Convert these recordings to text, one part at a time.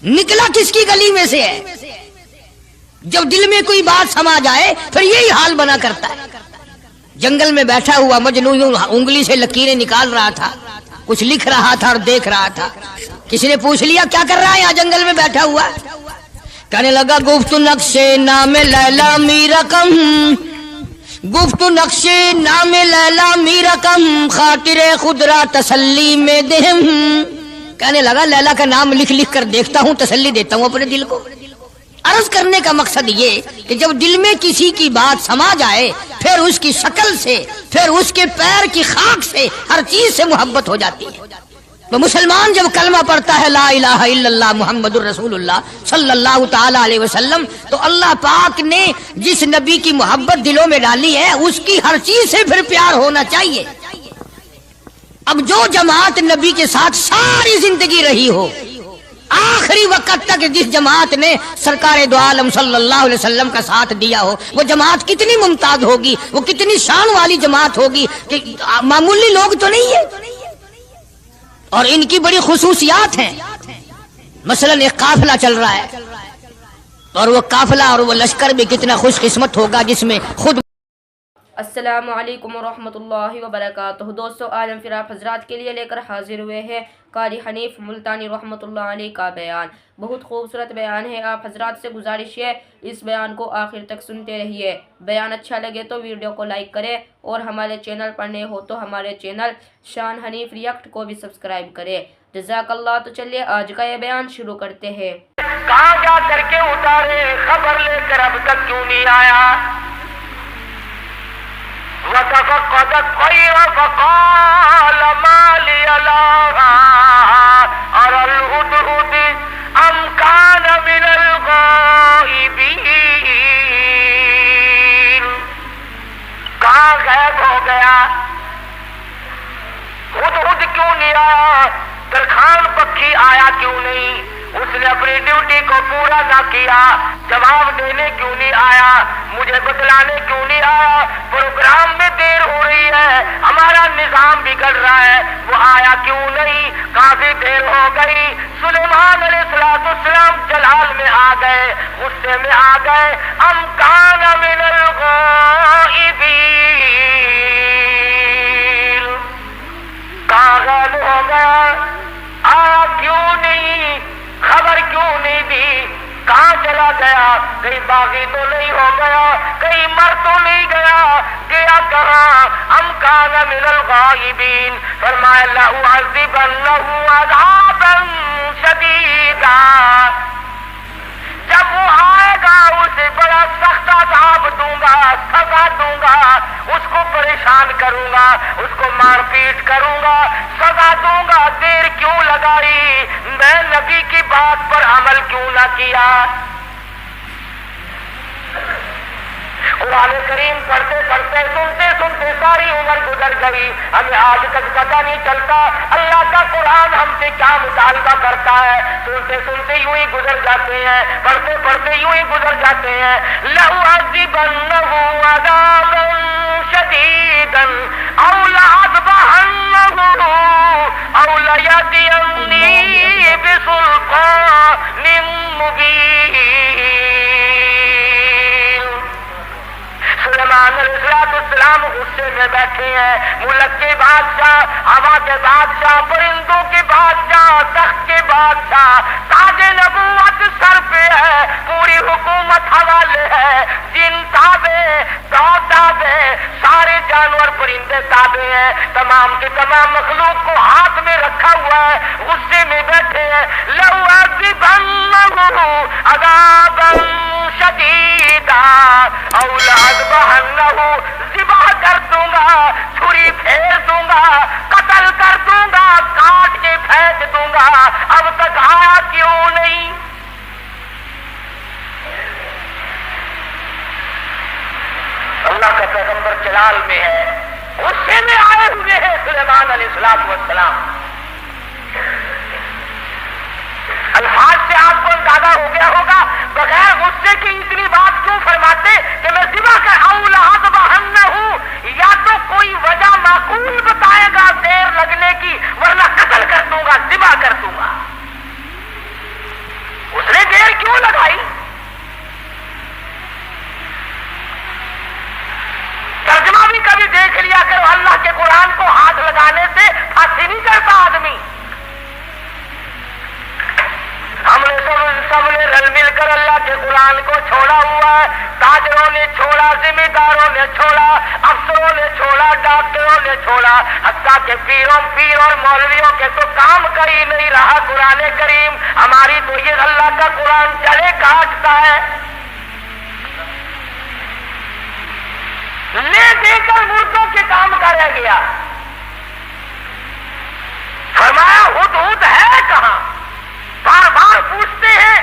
نکلا کس کی گلی میں سے ہے؟ جب دل میں کوئی بات سما جائے پھر یہی حال بنا کرتا ہے۔ جنگل میں بیٹھا ہوا مجنوں یوں انگلی سے لکیریں نکال رہا تھا، کچھ لکھ رہا تھا اور دیکھ رہا تھا۔ کسی نے پوچھ لیا کیا کر رہا ہے یہاں جنگل میں بیٹھا ہوا؟ کہنے لگا گفت نقش نام لیلا می رقم، گفت نقش نام لیلا می رقم، خاطر خود را تسلی میں دہم۔ کہنے لگا لیلا کا نام لکھ لکھ کر دیکھتا ہوں، تسلی دیتا ہوں اپنے دل کو۔ عرض کرنے کا مقصد یہ کہ جب دل میں کسی کی بات سما جائے پھر اس کی شکل سے، پھر اس کے پیر کی خاک سے، ہر چیز سے محبت ہو جاتی ہے۔ تو مسلمان جب کلمہ پڑھتا ہے لا الہ الا اللہ محمد الرسول اللہ صلی اللہ تعالی علیہ وسلم، تو اللہ پاک نے جس نبی کی محبت دلوں میں ڈالی ہے اس کی ہر چیز سے پھر پیار ہونا چاہیے۔ اب جو جماعت نبی کے ساتھ ساری زندگی رہی ہو، آخری وقت تک جس جماعت نے سرکار دو عالم صلی اللہ علیہ وسلم کا ساتھ دیا ہو، وہ جماعت کتنی ممتاز ہوگی، وہ کتنی شان والی جماعت ہوگی کہ معمولی لوگ تو نہیں ہے، اور ان کی بڑی خصوصیات ہیں۔ مثلا ایک قافلہ چل رہا ہے، اور وہ قافلہ اور وہ لشکر بھی کتنا خوش قسمت ہوگا جس میں خود۔ السلام علیکم ورحمۃ اللہ وبرکاتہ۔ دوستو آج ہم پھر آپ حضرات کے لیے لے کر حاضر ہوئے ہیں قاری حنیف ملتانی رحمۃ اللہ علیہ کا بیان۔ بہت خوبصورت بیان ہے، آپ حضرات سے گزارش ہے اس بیان کو آخر تک سنتے رہیے۔ بیان اچھا لگے تو ویڈیو کو لائک کرے، اور ہمارے چینل پر نئے ہو تو ہمارے چینل شان حنیف ریئیکٹ کو بھی سبسکرائب کرے، جزاک اللہ۔ تو چلیے آج کا یہ بیان شروع کرتے ہیں۔ کہاں جا کر کے اتارے خبر لے کر اب تک کیوں نہیں آیا؟ وَتَفَقَّدَ الطَّيْرَ فَقَالَ مَا لِيَ لَا أَرَى الْهُدْهُدَ أَمْ كَانَ مِنَ الْغَائِبِينَ۔ کہاں غائب ہو گیا؟ ہدہد کیوں نہیں آیا؟ درخان پکھی آیا کیوں نہیں؟ اس نے اپنی ڈیوٹی کو پورا نہ کیا، جواب دینے کیوں نہیں آیا؟ مجھے بتلانے کیوں نہیں آیا؟ پروگرام میں دیر ہو رہی ہے، ہمارا نظام بگڑ رہا ہے، وہ آیا کیوں نہیں؟ کافی دیر ہو گئی۔ سلیمان علیہ السلام جلال میں آ گئے، غصے میں آ گئے۔ ام کان من الغائبین، کہاں غائب ہو گیا؟ آیا کیوں نہیں؟ خبر کیوں نہیں دی؟ کہاں چلا گیا؟ کہیں باغی تو نہیں ہو گیا؟ کہیں مر تو نہیں گیا؟ گیا کہاں؟ ام کان من الغائبین، فرمایا لأعذبنہ عذابا شدیدا، جب وہ آئے گا اسے بڑا سخت عذاب دوں گا، سزا دوں گا، اس کو پریشان کروں گا، اس کو مار پیٹ کروں گا، سزا دوں گا۔ دیر کیوں لگائی؟ میں نبی کی بات پر عمل کیوں نہ کیا؟ قرآن کریم پڑھتے پڑھتے سنتے سنتے ساری عمر گزر گئی، ہمیں آج تک پتہ نہیں چلتا اللہ کا قرآن ہم سے کیا مطالبہ کرتا ہے۔ سنتے سنتے یوں ہی گزر جاتے ہیں، پڑھتے پڑھتے یوں ہی گزر جاتے ہیں۔ لَأُعَذِّبَنَّهُ عَذَابًا شَدِيدًا أَوْ لَأَذْبَحَنَّهُ أَوْ لَيَأْتِيَنِّي بِسُلْطَانٍ مُّبِينٍ۔ سلیمان علیہ السلام غصے میں بیٹھے ہیں، ملک کے بادشاہ، ہوا کے بادشاہ، پرندوں کے بادشاہ، تخت کے بادشاہ، تاج نبوت سر پہ ہے، پوری حکومت حوالے ہے، جن تابع، تابع، سارے جانور پرندے تابع ہیں، تمام کے تمام مخلوق کو ہاتھ میں رکھا ہوا ہے، غصے میں بیٹھے ہیں۔ لَأُعَذِّبَنَّهُ عَذَابًا شَدِيدًا أَوْ لَأَذْبَحَنَّهُ، ذبح کر دوں گا، چھری پھیر دوں گا، قتل کر دوں گا، کاٹ کے پھینک دوں گا۔ اب تک آیا کیوں نہیں؟ اللہ کا پیغمبر جلال میں ہے، غصے میں آئے ہوئے ہیں سلیمان علیہ السلام۔ الفاظ سے آپ کو اندازہ ہو گیا ہوگا بغیر غصے کی اتنی بات کیوں فرماتے کہ میں ذبح کر آؤں لأذبحنہ، یا تو کوئی وجہ معقول بتائے گا دیر لگنے کی، ورنہ قتل کر دوں گا، ذبح کر دوں گا۔ लगाने से फांसी नहीं करता आदमी। हमने सबने रल मिलकर अल्लाह के कुरान को छोड़ा हुआ है। ताजरों ने छोड़ा, जिम्मेदारों ने छोड़ा, अफसरों ने छोड़ा, डॉक्टरों ने छोड़ा, हत्ता के पीर और मौलवियों के तो काम का ही नहीं रहा कुरान करीम। हमारी तो ये अल्लाह का कुरान जड़े काटता है। ले देकर मुर्दों के काम का रह गया। फरमाया हुद है कहां? बार बार पूछते हैं।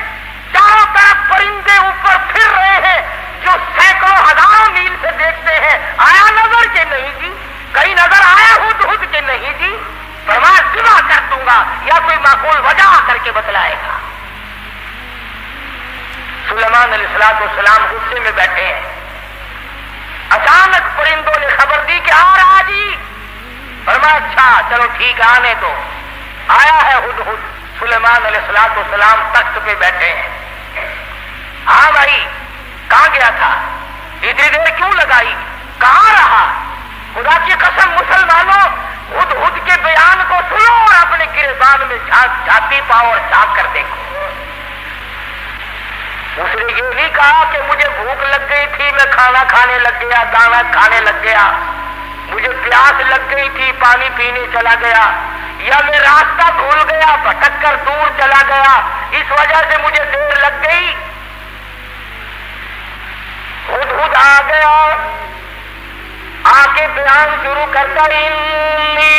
चारों तरफ परिंदे ऊपर फिर रहे हैं जो सैकड़ों हजारों मील से देखते हैं। आया नजर के नहीं जी? कहीं नजर आया हुद के नहीं जी? फरमाया सिवा कर दूंगा या कोई माकूल वजह करके बतलाएगा। सुलेमान अलैहिस्सलाम गुस्से में बैठे हैं। अचानक परिंदों ने खबर दी कि आ रहा जी। फरमाया अच्छा चलो ठीक है आने दो। आया है हुद। सुलेमान अलैहिस्सलाम तख्त पे बैठे हैं। हाँ भाई कहां गया था? इतनी देर क्यों लगाई? कहां रहा? खुदा की कसम मुसलमानों हुद के बयान को सुनो और अपने गिरबान में झांकी पाओ और झांक कर देखो। उसने ये नहीं कहा कि मुझे भूख लग गई थी मैं खाना खाने लग गया, दाना खाने लग गया, मुझे प्यास लग गई थी पानी पीने चला गया, या मैं रास्ता भूल गया भटक कर दूर चला गया इस वजह से मुझे देर लग गई। हुद आ गया, आके बयान शुरू करता इन्नी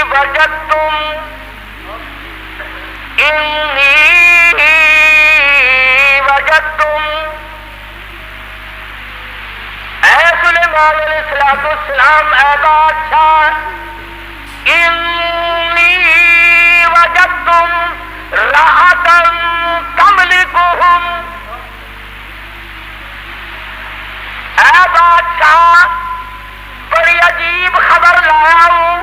वजदतुम ऐ सुलेमान अलैहिस्सलाम ऐ बादशाह इन्नी वजदतुम राहतन तमलिकुहुम। ऐ बादशाह बड़ी अजीब खबर लाया हूं,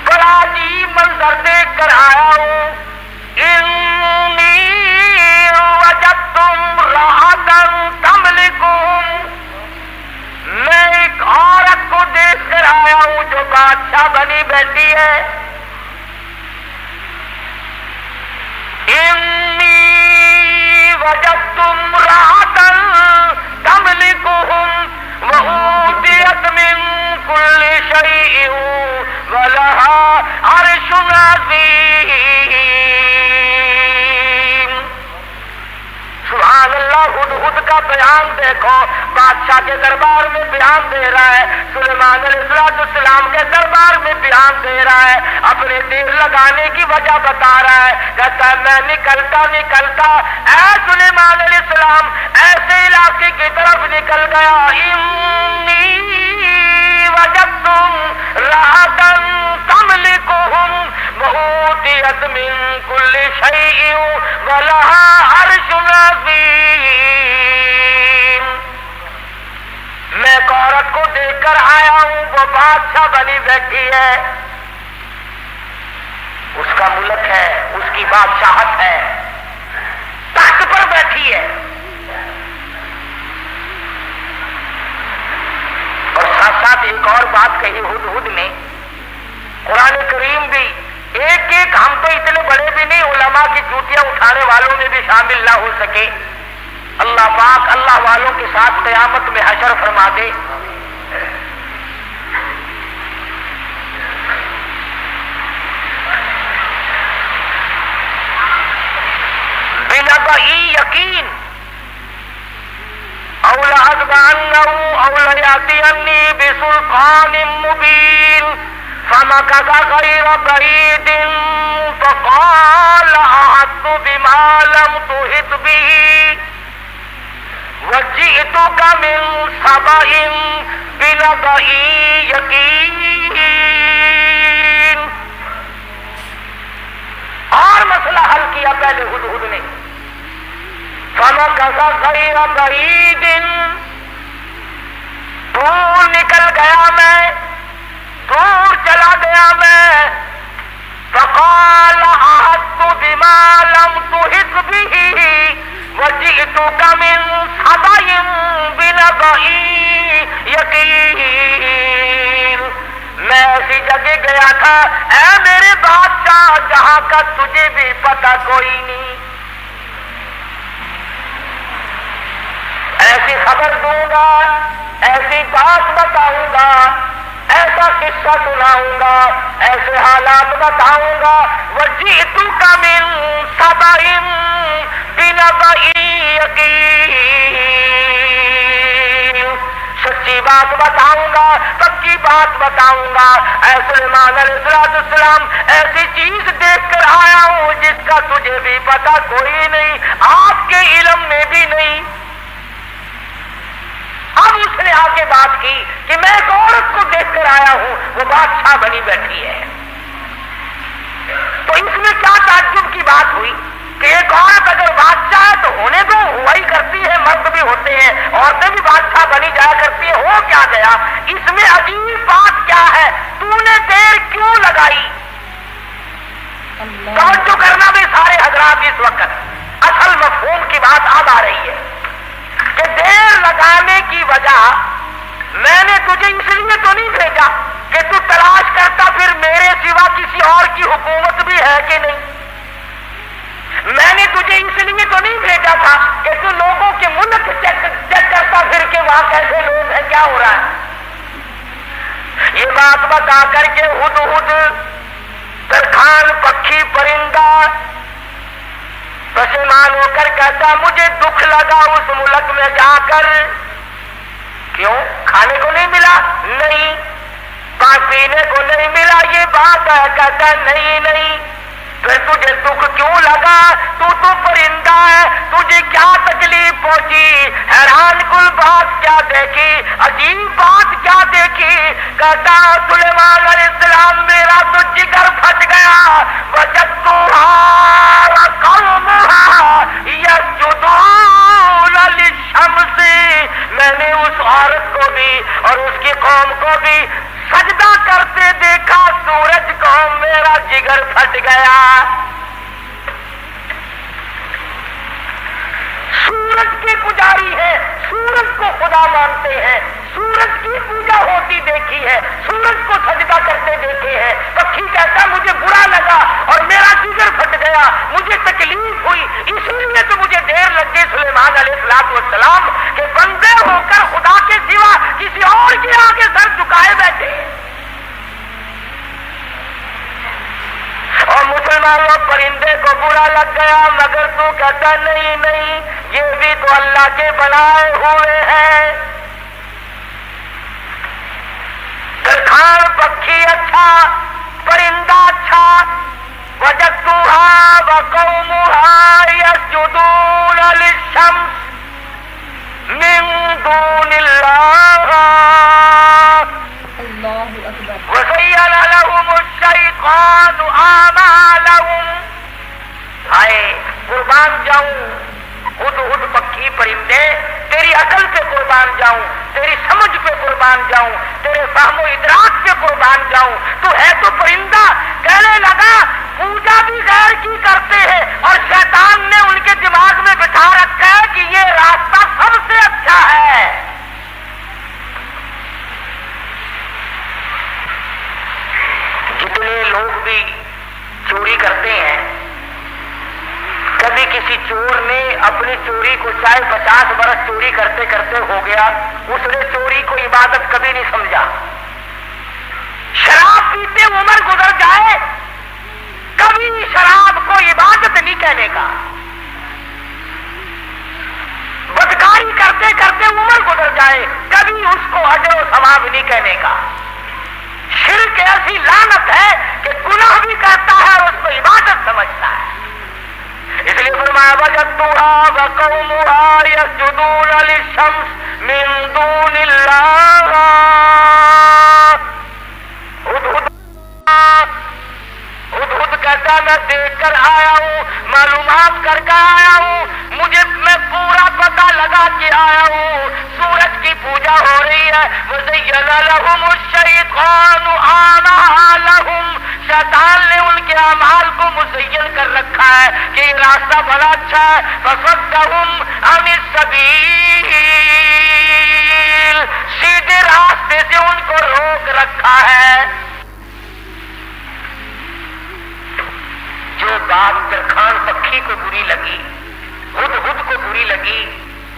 बड़ा अजीब मंजर देख कर आया हूं। इन्नी वजदतुम राहतन तमलिकुहुम। मैं एक औरत को देख कर आया हूं जो बादशाह बनी बैठी है। इन्नी वजदतुम राहतन तमलिकुहुम व ऊतियत मिन कुल्ली शैइन व लहा अर्शुन अज़ीम। सुभान अल्लाह। हुद का बयान देखो, बादशाह के दरबार में बयान दे रहा है, सुलेमान अलैहिस्सलाम के दरबार में बयान दे रहा है, अपने देर लगाने की वजह बता रहा है। कहता है मैं निकलता ऐ सुलेमान अलैहिस्सलाम ऐसे इलाके की तरफ निकल गया। इन्नी वजदतुम राहतन तमलिकुहुम व ऊतियत मिन कुल्ली शैइन व लहा अर्शुन अज़ीम। मैं एक औरत को देखकर आया हूं, वो बादशाह बनी बैठी है, उसका मुल्क है, उसकी बादशाहत है, तख्त पर बैठी है। और साथ साथ एक और बात कही हुद ने, कुरान करीम भी एक हम तो इतने बड़े भी नहीं, उलमा की जूतियां उठाने वालों में भी शामिल ना हो सके। अल्लाह पाक अल्लाह वालों के साथ क़यामत में हशर फरमा दे। बिनबई यकीन औला अज़बान्नहु औला यातियन्नी बिसुल्तानिन मुबीन फमकसा गैर बईदिन फक़ाल अहत्तु बिमा लम तुहित बिही वजि'तुका मिन सबइन बिनबई यकीन। और मसला हल किया पहले हुद ने। फमकसा गैर बईदिन, दूर निकल गया मैं, दूर चला गया मैं। फक़ाल अहत्तु बिमा लम तुहित बिही वजि'तुका मिन सबइन बिनबई यकीन। मैं वहां का तुझे भी पता कोई नहीं। ऐसी खबर दूंगा, ऐसी बात बताऊंगा, ऐसा किस्सा सुनाऊंगा, ऐसे हालात बताऊंगा। वजीतु का मिन सबइन बिनबई यकीन, सच्ची बात बताऊंगा, पक्की बात बताऊंगा। ऐ सुलेमान अलैहिस्सलाम, ऐसी चीज देख कर आया हूं जिसका तुझे भी पता कोई नहीं, आपके इल्म में भी नहीं। अब उसने आके बात की कि मैं एक औरत को देखकर आया हूं, वो बादशाह बनी बैठी है। तो इसमें क्या ताज्जुब की बात हुई कि एक औरत अगर बादशाह है तो होने दो, हुआ ही करती है, मर्द भी होते हैं, औरतें भी बादशाह बनी जाया करती है, हो क्या गया? इसमें अजीब बात क्या है? तूने देर क्यों लगाई? तवज्जो करना भी सारे हजरात इस वक्त, असल मफहूम की बात अब आ रही है कि देर लगाने की वजह मैंने तुझे इसलिए तो नहीं भेजा कि तू तलाश करता फिर मेरे सिवा किसी और की हुकूमत भी है कि नहीं। मैंने तुझे इसलिए तो नहीं भेजा था कि तू लोगों के मुल्क चेक करता फिर के वहां कैसे लोग हैं, क्या हो रहा है। ये बात बता करके हुदहुद तरखान पक्षी परिंदा परेशान होकर कहता, मुझे दुख लगा उस मुल्क में जाकर। क्यों? खाने को नहीं मिला? नहीं। पीने को नहीं मिला, ये बात है? कहता नहीं नहीं। फिर तुझे दुख क्यों लगा? तू तो परिंदा है, तुझे क्या तकलीफ पहुंची? हैरान कुल बात क्या देखी, अजीब बात क्या देखी? कहता सुलेमान अलैहिस्सलाम, मेरा तो जिगर फट गया। वजदतुहा व कौमुहा यस्जुदून लिशम्सी, मैंने उस औरत को भी और उसकी कौम को भी सजदा करते देखा सूरज को, मेरा जिगर फट गया। सूरज के पुजारी है, सूरज को खुदा मानते हैं, सूरज की पूजा होती देखी है, सूरज को सजदा करते देखे हैं। पक्षी कहता मुझे बुरा लगा और मेरा जिगर फट गया, मुझे तकलीफ हुई, इसलिए तो मुझे देर लग गई सुलेमान अलैहिस्सलाम के बंदे होकर खुदा के सिवा किसी और के आगे सर झुकाए बैठे। और मुसलमानों परिंदे को बुरा लग गया, मगर तू कहता नहीं नहीं, ये भी तो अल्लाह के बनाए हुए हैं। तरखान पक्षी अच्छा, परिंदा अच्छा। वजदतुहा व कौमुहा यस्जुदून लिशम्स मिन दूनिल्लाह वज़य्यन लहुमुश्शैतानु आमालहुम। हाय कुर्बान जाऊं हुद पक्षी परिंदे, तेरी अकल पे कुर्बान जाऊं, तेरी समझ पे कुर्बान जाऊं, तेरे फहमो इदराक पे कुर्बान जाऊं। तू है तो परिंदा। कहने लगा पूजा भी गैर की करते हैं और शैतान ने उनके दिमाग में बिठा रखा है कि ये रास्ता सबसे अच्छा है। जितने लोग भी चोरी करते हैं, कभी किसी चोर ने अपनी चोरी को चाहे 50 बरस चोरी करते करते हो गया, उसने चोरी को इबादत कभी नहीं समझा। शराब पीते उम्र गुजर जाए, कभी शराब को इबादत नहीं कहने का। बदकारी करते करते उम्र गुजर जाए, कभी उसको अजर व सवाब नहीं कहने का। शिर्क ऐसी लानत है कि गुनाह भी करता है और उसको इबादत समझता है। इसलिए फरमाया वजदतुहा व कौमुहा यस्जुदून लिशम्स मिन दूनिल्लाह। हुद कहता मैं देख कर आया हूँ, मालूमात करके आया हूँ, मैं पूरा पता लगा के आया हूँ। सूरज की पूजा हो रही है। वज़य्यन लहुमुश्शैतानु आमालहुम, शैतान ने उनके अमाल को मुज़य्यन कर रखा है कि ये रास्ता बड़ा अच्छा है। फसद्दहुम अनिस सबील, सीधे रास्ते से उनको रोक रखा है। बात तरखान पक्षी को बुरी लगी, हुदहुद को बुरी लगी,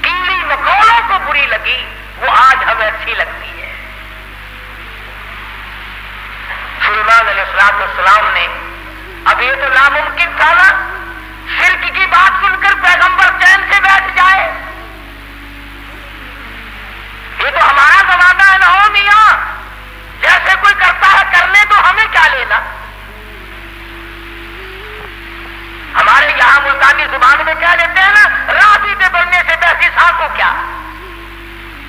कीड़ी मकोड़ों को बुरी लगी, वो आज हमें अच्छी लगती है। सुलेमान अलैहिस्सलाम ने, अब ये तो नामुमकिन था ना, शिर्क की बात सुनकर पैगंबर चैन से बैठ जाए। ये तो हमारा जमाना है ना हो मियां, जैसे कोई करता है करने तो हमें क्या लेना। हमारे यहां मुल्तानी जुबान में क्या लेते हैं ना, राजी पे बनने से बैठी सांस को क्या,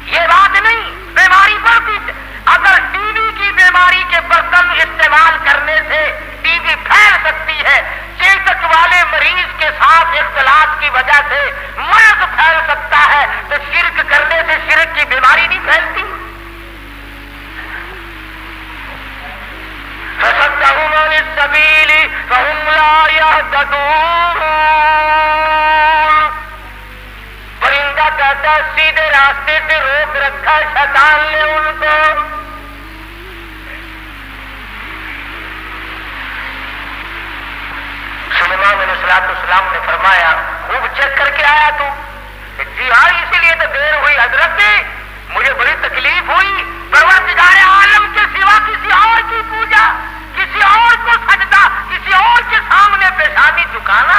ये बात नहीं। बीमारी बढ़ती, अगर टीबी की बीमारी के बर्तन इस्तेमाल करने से टीबी फैल सकती है, चेचक वाले मरीज के साथ इख्तिलात की वजह से मर्ज फैल सकता है, तो शिर्क करने से शिर्क की बीमारी नहीं फैलती। फसद्दहुम अनिस सबीली फहुम ला यहतदून। परिंदा कहता है सीधे रास्ते से रोक रखा शैतान ने उनको। सुलेमान अलैहिस्सलाम ने फरमाया, खूब चेक करके आया तू? जी हाँ, इसीलिए तो देर हुई हजरत, मुझे बड़ी तकलीफ हुई। परवरदिगार आलम के सिवा किसी और की पूजा, किसी और को सजदा, किसी और के सामने पेशानी झुकाना।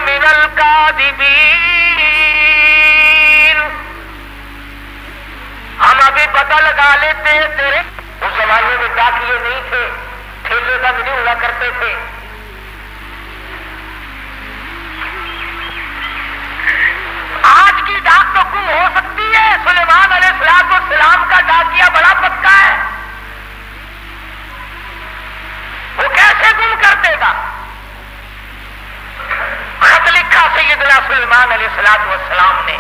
मिनल कादिबीन, हम अभी पता लगा लेते हैं तेरे। उस जमाने में डाकिये नहीं थे, ठेले का नहीं हुआ करते थे। आज की डाक तो गुम हो सकती है, सुलेमान अलैहिस्सलाम का डाकिया बड़ा पक्का है, वो कैसे गुम कर देगा। खत लिखा सैयदना सुलेमान अलैहिस्सलाम ने,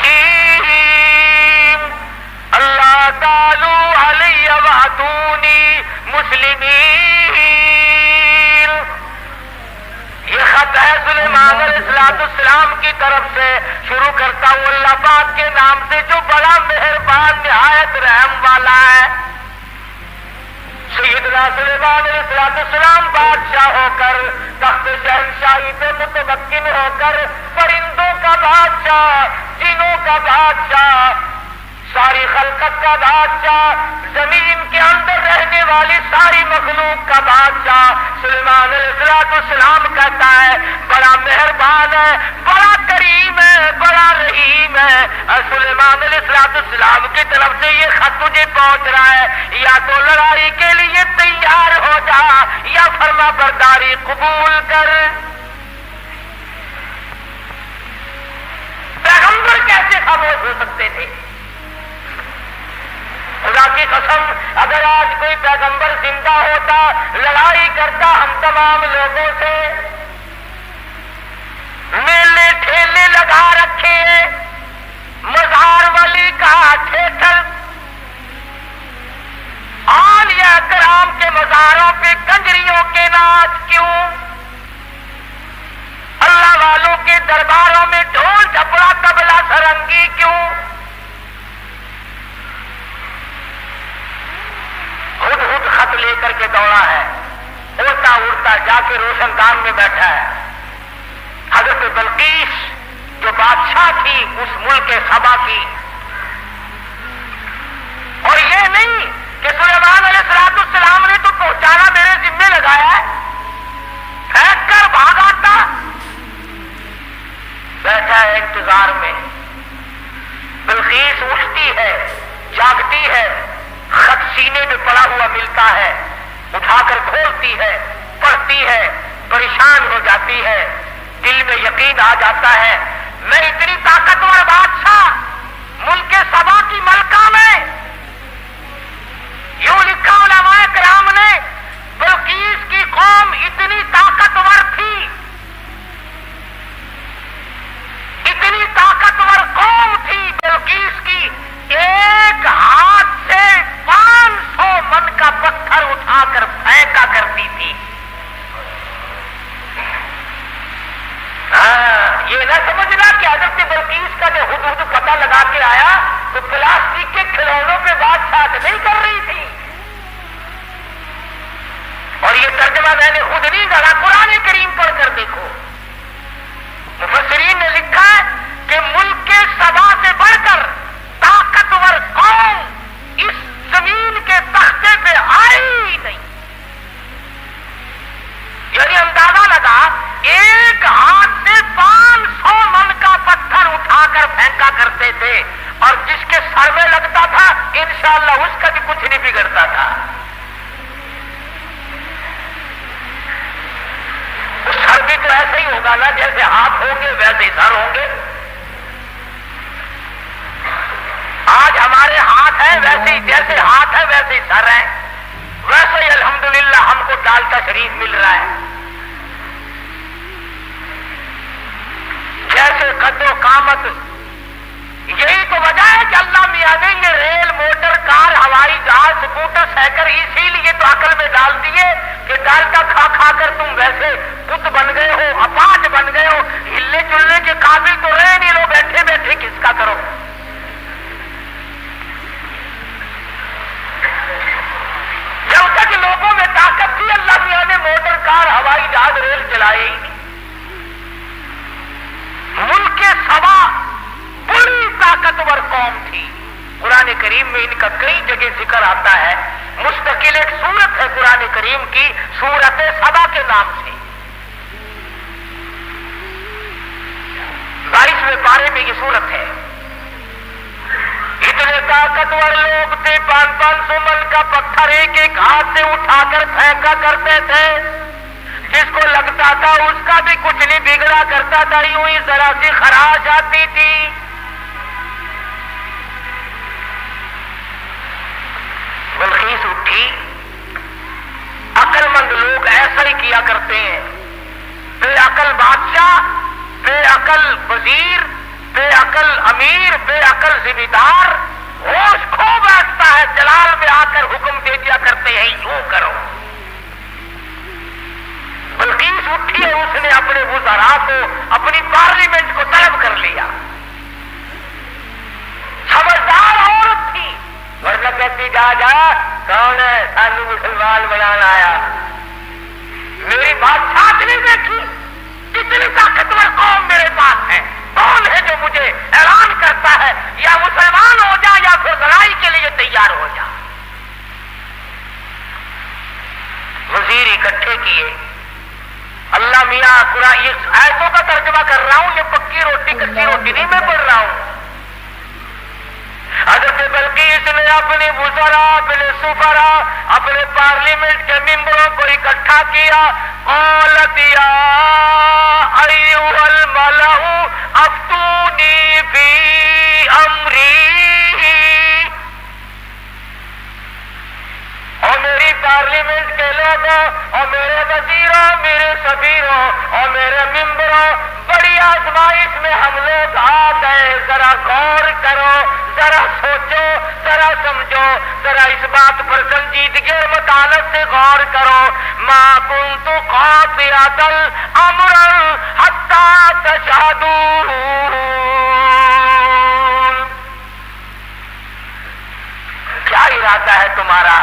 अल्लाह तालू अलैहि वअतूनी मुस्लिमीन। ये खत है सुलेमान अलैहिस्सलाम की तरफ से, शुरू करता हूँ अल्लाह पाक के नाम से जो बड़ा मेहरबान निहायत रहम वाला है। सैयदना सुलेमान अलैहिस्सलाम बादशाह होकर, तख्त शहंशाही पे मुतमक्किन होकर, परिंदों का बादशाह, जिनों का बादशाह, सारी खलकत का बादशाह, जमीन के अंदर रहने वाली सारी मखलूक का बादशाह सुलेमान अलैहिस्सलाम कहता है, बड़ा मेहरबान है, बड़ा करीम है, बड़ा रहीम है। और सुलेमान अलैहिस्सलाम की तरफ से ये खत तुझे पहुंच रहा है, या तो लड़ाई के लिए तैयार हो जा या फरमा बरदारी कबूल कर। पैगंबर कैसे खामोश हो सकते थे? खुदा की कसम, अगर आज कोई पैगंबर जिंदा होता, लड़ाई करता हम तमाम लोगों से, मेले ठेले लगा रखे, मजार वली का ठेठल, आलिया कराम के मजारों पे कंजरियों के नाच क्यों, अल्लाह वालों के दरबारों में ढोल झपड़ा तबला सरंगी क्यों, हुद खत लेकर के दौड़ा है, उड़ता उड़ता जाके रोशनदान में बैठा है। हजरत बल्कीस जो बादशाह थी उस मुल्क सबा की, और ये नहीं कि सुलेमान अलैहिस्सलाम ने तो पहुंचाना मेरे जिम्मे लगाया है, फेंक कर भाग आता, बैठा है इंतजार में। बल्कीस उठती है, जागती है, खत सीने में पड़ा हुआ मिलता है, उठाकर खोलती है, पढ़ती है, परेशान हो जाती है, दिल में यकीन आ जाता है, मैं इतनी ताकतवर बादशाह मुल्क सबा की मलका में, यूं लिखा उलमाए किराम ने, बल्कीस की कौम इतनी ताकतवर थी, इतनी ताकतवर कौम थी बल्कीस की, एक हाथ से 500 मन का पत्थर उठाकर फेंका करती थी। ये ना समझना कि हजरत बल्कीस का जो हुदहुद पता लगा के आया तो प्लास्टिक के खिलौनों पे बात नहीं कर रही थी, और ये ترجمہ میں نے خود نہیں گڑھا، قرآن کریم پڑھ کر دیکھو. مفسرین نے لکھا ہے کہ ملک کے سبا سے بڑھ کر طاقتور قوم اس زمین کے تختے پہ آئی ہی نہیں. یعنی اندازہ لگا ایک ہاتھ سے 500 من کا پتھر اٹھا کر پھینکا کرتے تھے اور جس کے سر میں لگتا تھا انشاءاللہ اس کا بھی کچھ نہیں بگڑتا تھا. سر بھی تو ایسے ہی ہوگا نا، جیسے ہاتھ ہوں گے ویسے ہی سر ہوں گے. آج ہمارے ہاتھ ہیں ویسے ہی، جیسے ہاتھ ہے ویسے ہی سر ہیں. ویسے ہی الحمدللہ ہم کو ڈالتا شریف مل رہا ہے. جیسے قد و قامت. یہی تو وجہ ہے کہ اللہ میاں نے یہ ریل، موٹر، کار، ہوائی جہاز، سکوٹر، سائیکل اسی لیے تو عقل میں ڈال دیے کہ ڈالٹا کھا کھا کر تم ویسے بت بن گئے ہو، اپاہج بن گئے ہو، ہلنے چلنے کے قابل تو رہے نہیں، لو بیٹھے بیٹھے کس کا کرو. جب تک لوگوں میں طاقت تھی اللہ میاں نے موٹر، کار، ہوائی جہاز، ریل چلائے ہی نہیں. ملک کے سوا بڑی طاقتور قوم تھی. قرآن کریم میں ان کا کئی جگہ ذکر آتا ہے. مستقل ایک سورت ہے قرآن کریم کی، سورت سبا کے نام سے. 22ویں پارے میں یہ سورت ہے. اتنے طاقتور لوگ تھے، 500 من کا پتھر ایک ایک ہاتھ سے اٹھا کر پھینکا کرتے تھے. جس کو لگتا تھا اس کا بھی کچھ نہیں بگڑا کرتا تھا، یوں ہی ذرا سی خراش آتی تھی. بلخیس اٹھی. عقل مند لوگ ایسا ہی کیا کرتے ہیں. بے عقل بادشاہ، بے عقل وزیر، بے عقل امیر، بے عقل ذمہ دار ہوش کھو بیٹھتا ہے، جلال میں آ کر حکم دے دیا کرتے ہیں یوں کرو. بلقیس اٹھی ہے، اس نے اپنے وزراء کو، اپنی پارلیمنٹ کو طلب کر لیا. سمجھدار عورت تھی، ورنہ کہتی جا جا کون ہے سانو مسلمان بنانا آیا. میری بات ساتھ نہیں دیکھی، کتنی طاقتور قوم میرے پاس ہے. کون ہے جو مجھے اعلان کرتا ہے یا مسلمان ہو جا یا پھر لڑائی کے لیے تیار ہو جا. وزیر اکٹھے کیے. اللہ میاں قرآن یہ آیتوں کا ترجمہ کر رہا ہوں، یہ پکی روٹی کچی روٹی نہیں میں پڑھ رہا ہوں. حضرت بلقیس نے اپنے وزراء، اپنے سفراء، اپنے پارلیمنٹ کے ممبروں کو اکٹھا کیا. قالت یا ایھا الملأ افتونی فی امری. اور میری پارلیمنٹ کے لوگوں اور میرے وزیروں، میرے سفیروں اور میرے ممبروں، بڑی آزمائش میں ہم لوگ آ گئے. ذرا غور کرو، ذرا سوچو، ذرا سمجھو، ذرا اس بات پر سنجیدگی اور متانت سے غور کرو. ما کنت قاطعۃ امرا حتی تشہدون. کیا ارادہ ہے تمہارا؟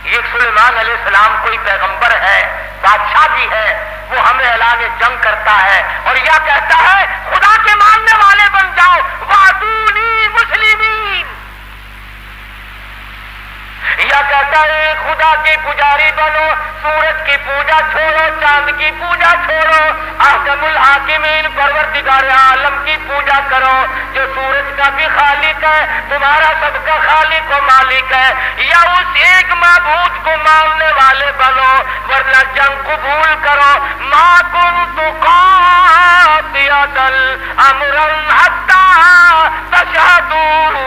یہ سلیمان علیہ السلام کوئی پیغمبر ہے، بادشاہ بھی ہے، وہ ہمیں اعلان جنگ کرتا ہے اور یا کہتا ہے خدا کے ماننے والے بن جاؤ، وَأَتُونِي مُسْلِمِينَ. یا کہتا ہے خدا کے پجاری بنو، سورج کی پوجا چھوڑو، چاند کی پوجا چھوڑو، احکم الحاکمین پروردگار عالم کی پوجا کرو جو سورج کا بھی خالق ہے، تمہارا سب کا خالق و مالک ہے. یا اس ایک معبود کو ماننے والے بنو ورنہ جنگ قبول کرو. ما کنت قاطعۃ امرا حتی تشہدون.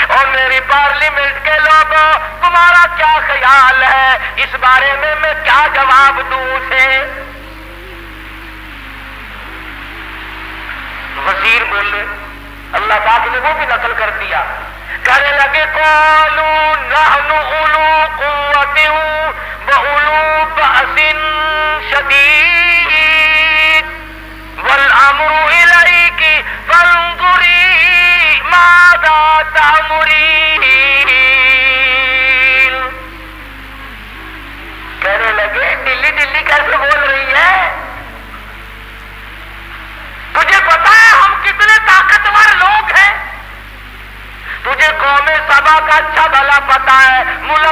اور میری پارلیمنٹ کے لوگوں، تمہارا کیا خیال ہے اس بارے میں کیا جواب دوں اسے؟ وزیر بولے، اللہ پاک نے وہ بھی نقل کر دیا. کہنے لگے قالوا نحن اولو قوت واولو بأس شدید والامر الیک فانظری ماذا تأمرین.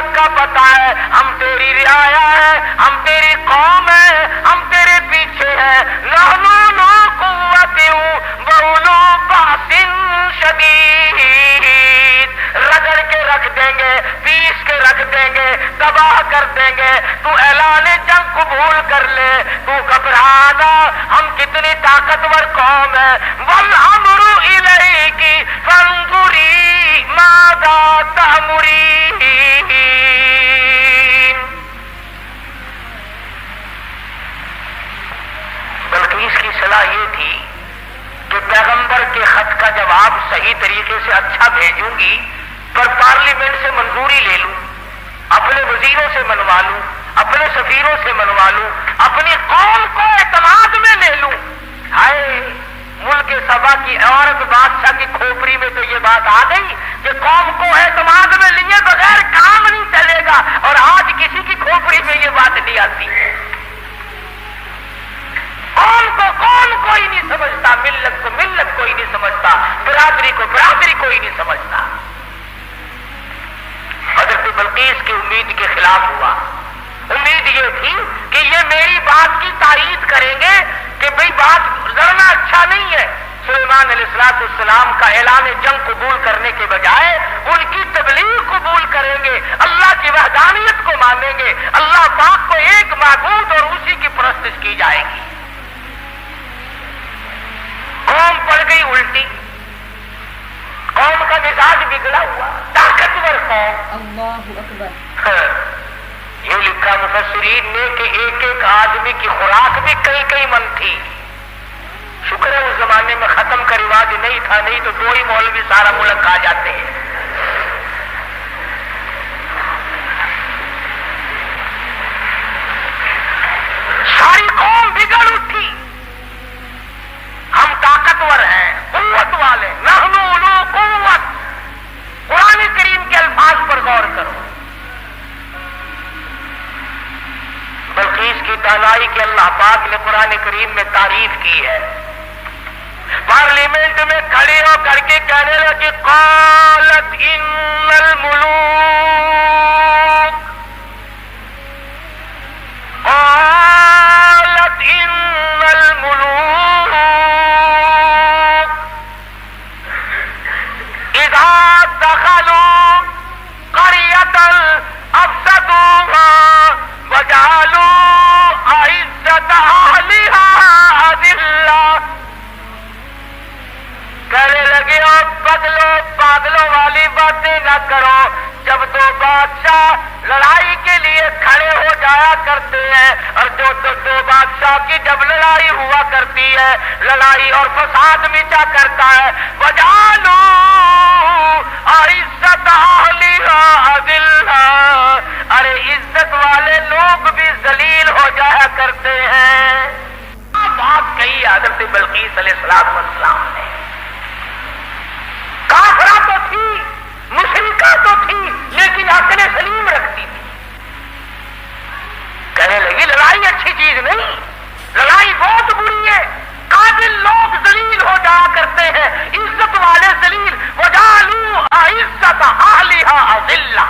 حق کا پتہ ہے، ہم تیری رعایا ہے، ہم تیری قوم ہے، ہم تیرے پیچھے ہیں. نحن ذو قوت واولو بأس شدید، رگڑ کے رکھ دیں گے، پیس کے رکھ دیں گے، تباہ کر دیں گے. تو اعلان جنگ قبول کر لے، تو گھبرانا، ہم کتنی طاقتور قوم ہے. والامر الیک فانظری ماذا تأمرین. بلقیس کی صلاح یہ تھی کہ پیغمبر کے خط کا جواب صحیح طریقے سے اچھا بھیجوں گی، پر پارلیمنٹ سے منظوری لے لوں، اپنے وزیروں سے منوا لوں، اپنے سفیروں سے منوا لوں، اپنی قوم کو اعتماد میں لے لوں. ہائے ملک سبا کی عورت بادشاہ کی کھوپڑی میں تو یہ بات آ گئی کہ قوم کو اعتماد میں لیے بغیر کام نہیں چلے گا، اور آج کسی کی کھوپڑی میں یہ بات نہیں آتی. قوم کو قوم کوئی نہیں سمجھتا، ملت کو ملت کوئی نہیں سمجھتا، برادری کو برادری کوئی نہیں سمجھتا. حضرت بلقیس کی امید کے خلاف ہوا. امید یہ تھی کہ یہ میری بات کی تائید کریں گے کہ بھئی بات لڑنا اچھا نہیں ہے. سلیمان علیہ السلام کا اعلان جنگ قبول کرنے کے بجائے ان کی تبلیغ قبول کریں گے، اللہ کی وحدانیت کو مانیں گے، اللہ پاک کو ایک معبود اور اسی کی پرستش کی جائے گی. قوم پڑ گئی الٹی، قوم کا مزاج بگڑا ہوا، طاقتور قوم. اللہ اکبر. یہ لکھا مفسرین نے کہ ایک ایک آدمی کی خوراک بھی کئی کئی من تھی. شکر ہے اس زمانے میں ختم کا رواج نہیں تھا، نہیں تو دو ہی مولوی سارا ملک کھا جاتے ہیں. ساری قوم بگڑ اٹھی. ہم طاقتور ہیں، قوت والے، نحن اولو قوت. قرآن کریم کے الفاظ پر غور کرو. بلقیس کی دانائی کے اللہ پاک نے قرآن کریم میں تعریف کی ہے. پارلیمنٹ میں کھڑی ہو کر کے کہنے لگی قالت ان الملوک، قالت ان الملوک اذا دخلوا قرية افسدوها وجعلوا عزت اہلها اذلہ. کہنے لگے اور پاگلوں والی باتیں نہ کرو. جب دو بادشاہ لڑائی کے لیے کھڑے ہو جایا کرتے ہیں، اور جو دو بادشاہ کی جب لڑائی ہوا کرتی ہے، لڑائی اور فساد مچا کرتا ہے، وجعلوا عزت اہلها اذلہ. ارے عزت والے لوگ بھی ذلیل ہو جایا کرتے ہیں. بات کہی حضرت بلقیس علیہ السلام نے. کافرہ تو تھی، مشرکہ تو تھی، لیکن عقل سلیم رکھتی تھی. کہنے لگی لڑائی اچھی چیز نہیں، لڑائی بہت بری ہے. قابل لوگ ذلیل ہو جایا کرتے ہیں، عزت والے ذلیل. وجعلوا عزت اہلها اذلہ.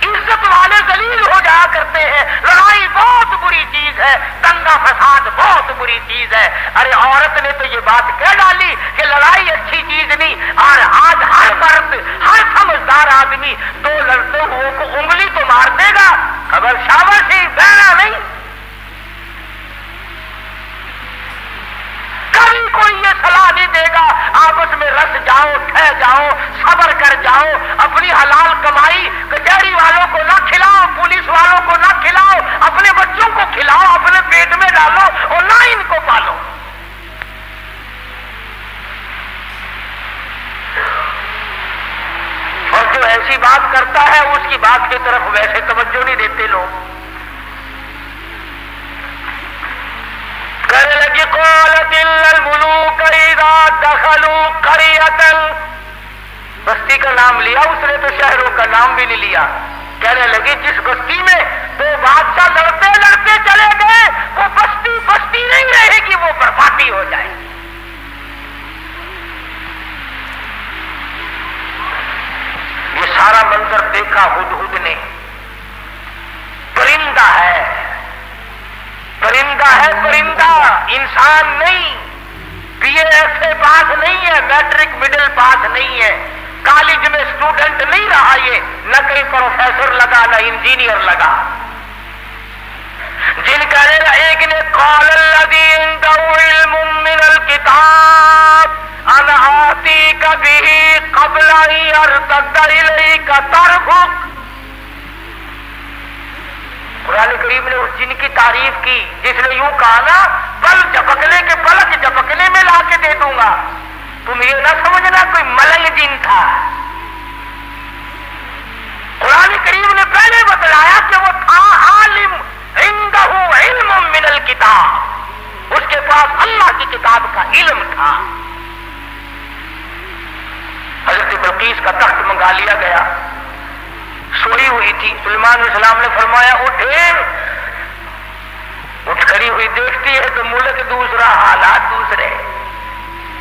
عزت والے ذلیل ہو جایا کرتے ہیں. لڑائی بہت بری چیز ہے، دنگا فساد بہت بری چیز ہے. ارے عورت نے تو یہ بات کہہ ڈالی کہ لڑائی اچھی چیز نہیں، اور آج ہر مرد، ہر سمجھدار آدمی دو لڑتے ہوئے کو انگلی تو مار دے گا، خبر شاباشی بہنا نہیں. کبھی کوئی یہ صلاح نہیں دے گا آپس میں رس جاؤ، ٹھہ جاؤ، صبر کر جاؤ، اپنی حلال کمائی کچہری والوں کو نہ کھلاؤ، پولیس والوں کو نہ کھلاؤ، اپنے بچوں کو کھلاؤ، اپنے پیٹ میں ڈالو اور نہ ان کو پالو. اور جو ایسی بات کرتا ہے اس کی بات کی طرف ویسے توجہ نہیں دیتے لوگ. کہنے لگی قالت ان الملوک اذا دخلوا قرية. بستی کا نام لیا اس نے تو شہروں کا نام بھی نہیں لیا. کہنے لگی جس بستی میں دو بادشاہ لڑتے لڑتے چلے گئے، وہ بستی بستی نہیں رہے گی، وہ بربادی ہو جائے گی. یہ सारा मंजर देखा हुदहुद ने। परिंदा है, परिंदा है, परिंदा, इंसान नहीं। बीएसए पास नहीं है, मैट्रिक मिडिल पास नहीं है, कॉलेज में स्टूडेंट नहीं रहा ये, न कहीं प्रोफेसर लगा न इंजीनियर लगा। जिनका एक ने कौलल्लज़ी इंदहु इल्मुम मिनल किताब अना आतीका बिही क़ब्ल अन यर्तद्दा इलैका तर्फुक। कुरान करीम ने उस जिन की तारीफ की जिसने यूं कहा ना, पल झपकने के पलक झपकने में ला के दे दूंगा। तुम ये ना समझना कोई मलंग जिन था। कुरान करीम ने पहले बतलाया कि वो था आलिम, इंदहु इल्मुम मिनल किताब, उसके पास अल्लाह की किताब का इल्म था। हजरत बिल्कीस का तख्त मंगा लिया गया, सोई हुई थी। सुलेमान अलैहिस्सलाम ने फरमाया उठे, उठ खड़ी हुई देखती है तो मुल्क दूसरा, हालात दूसरे।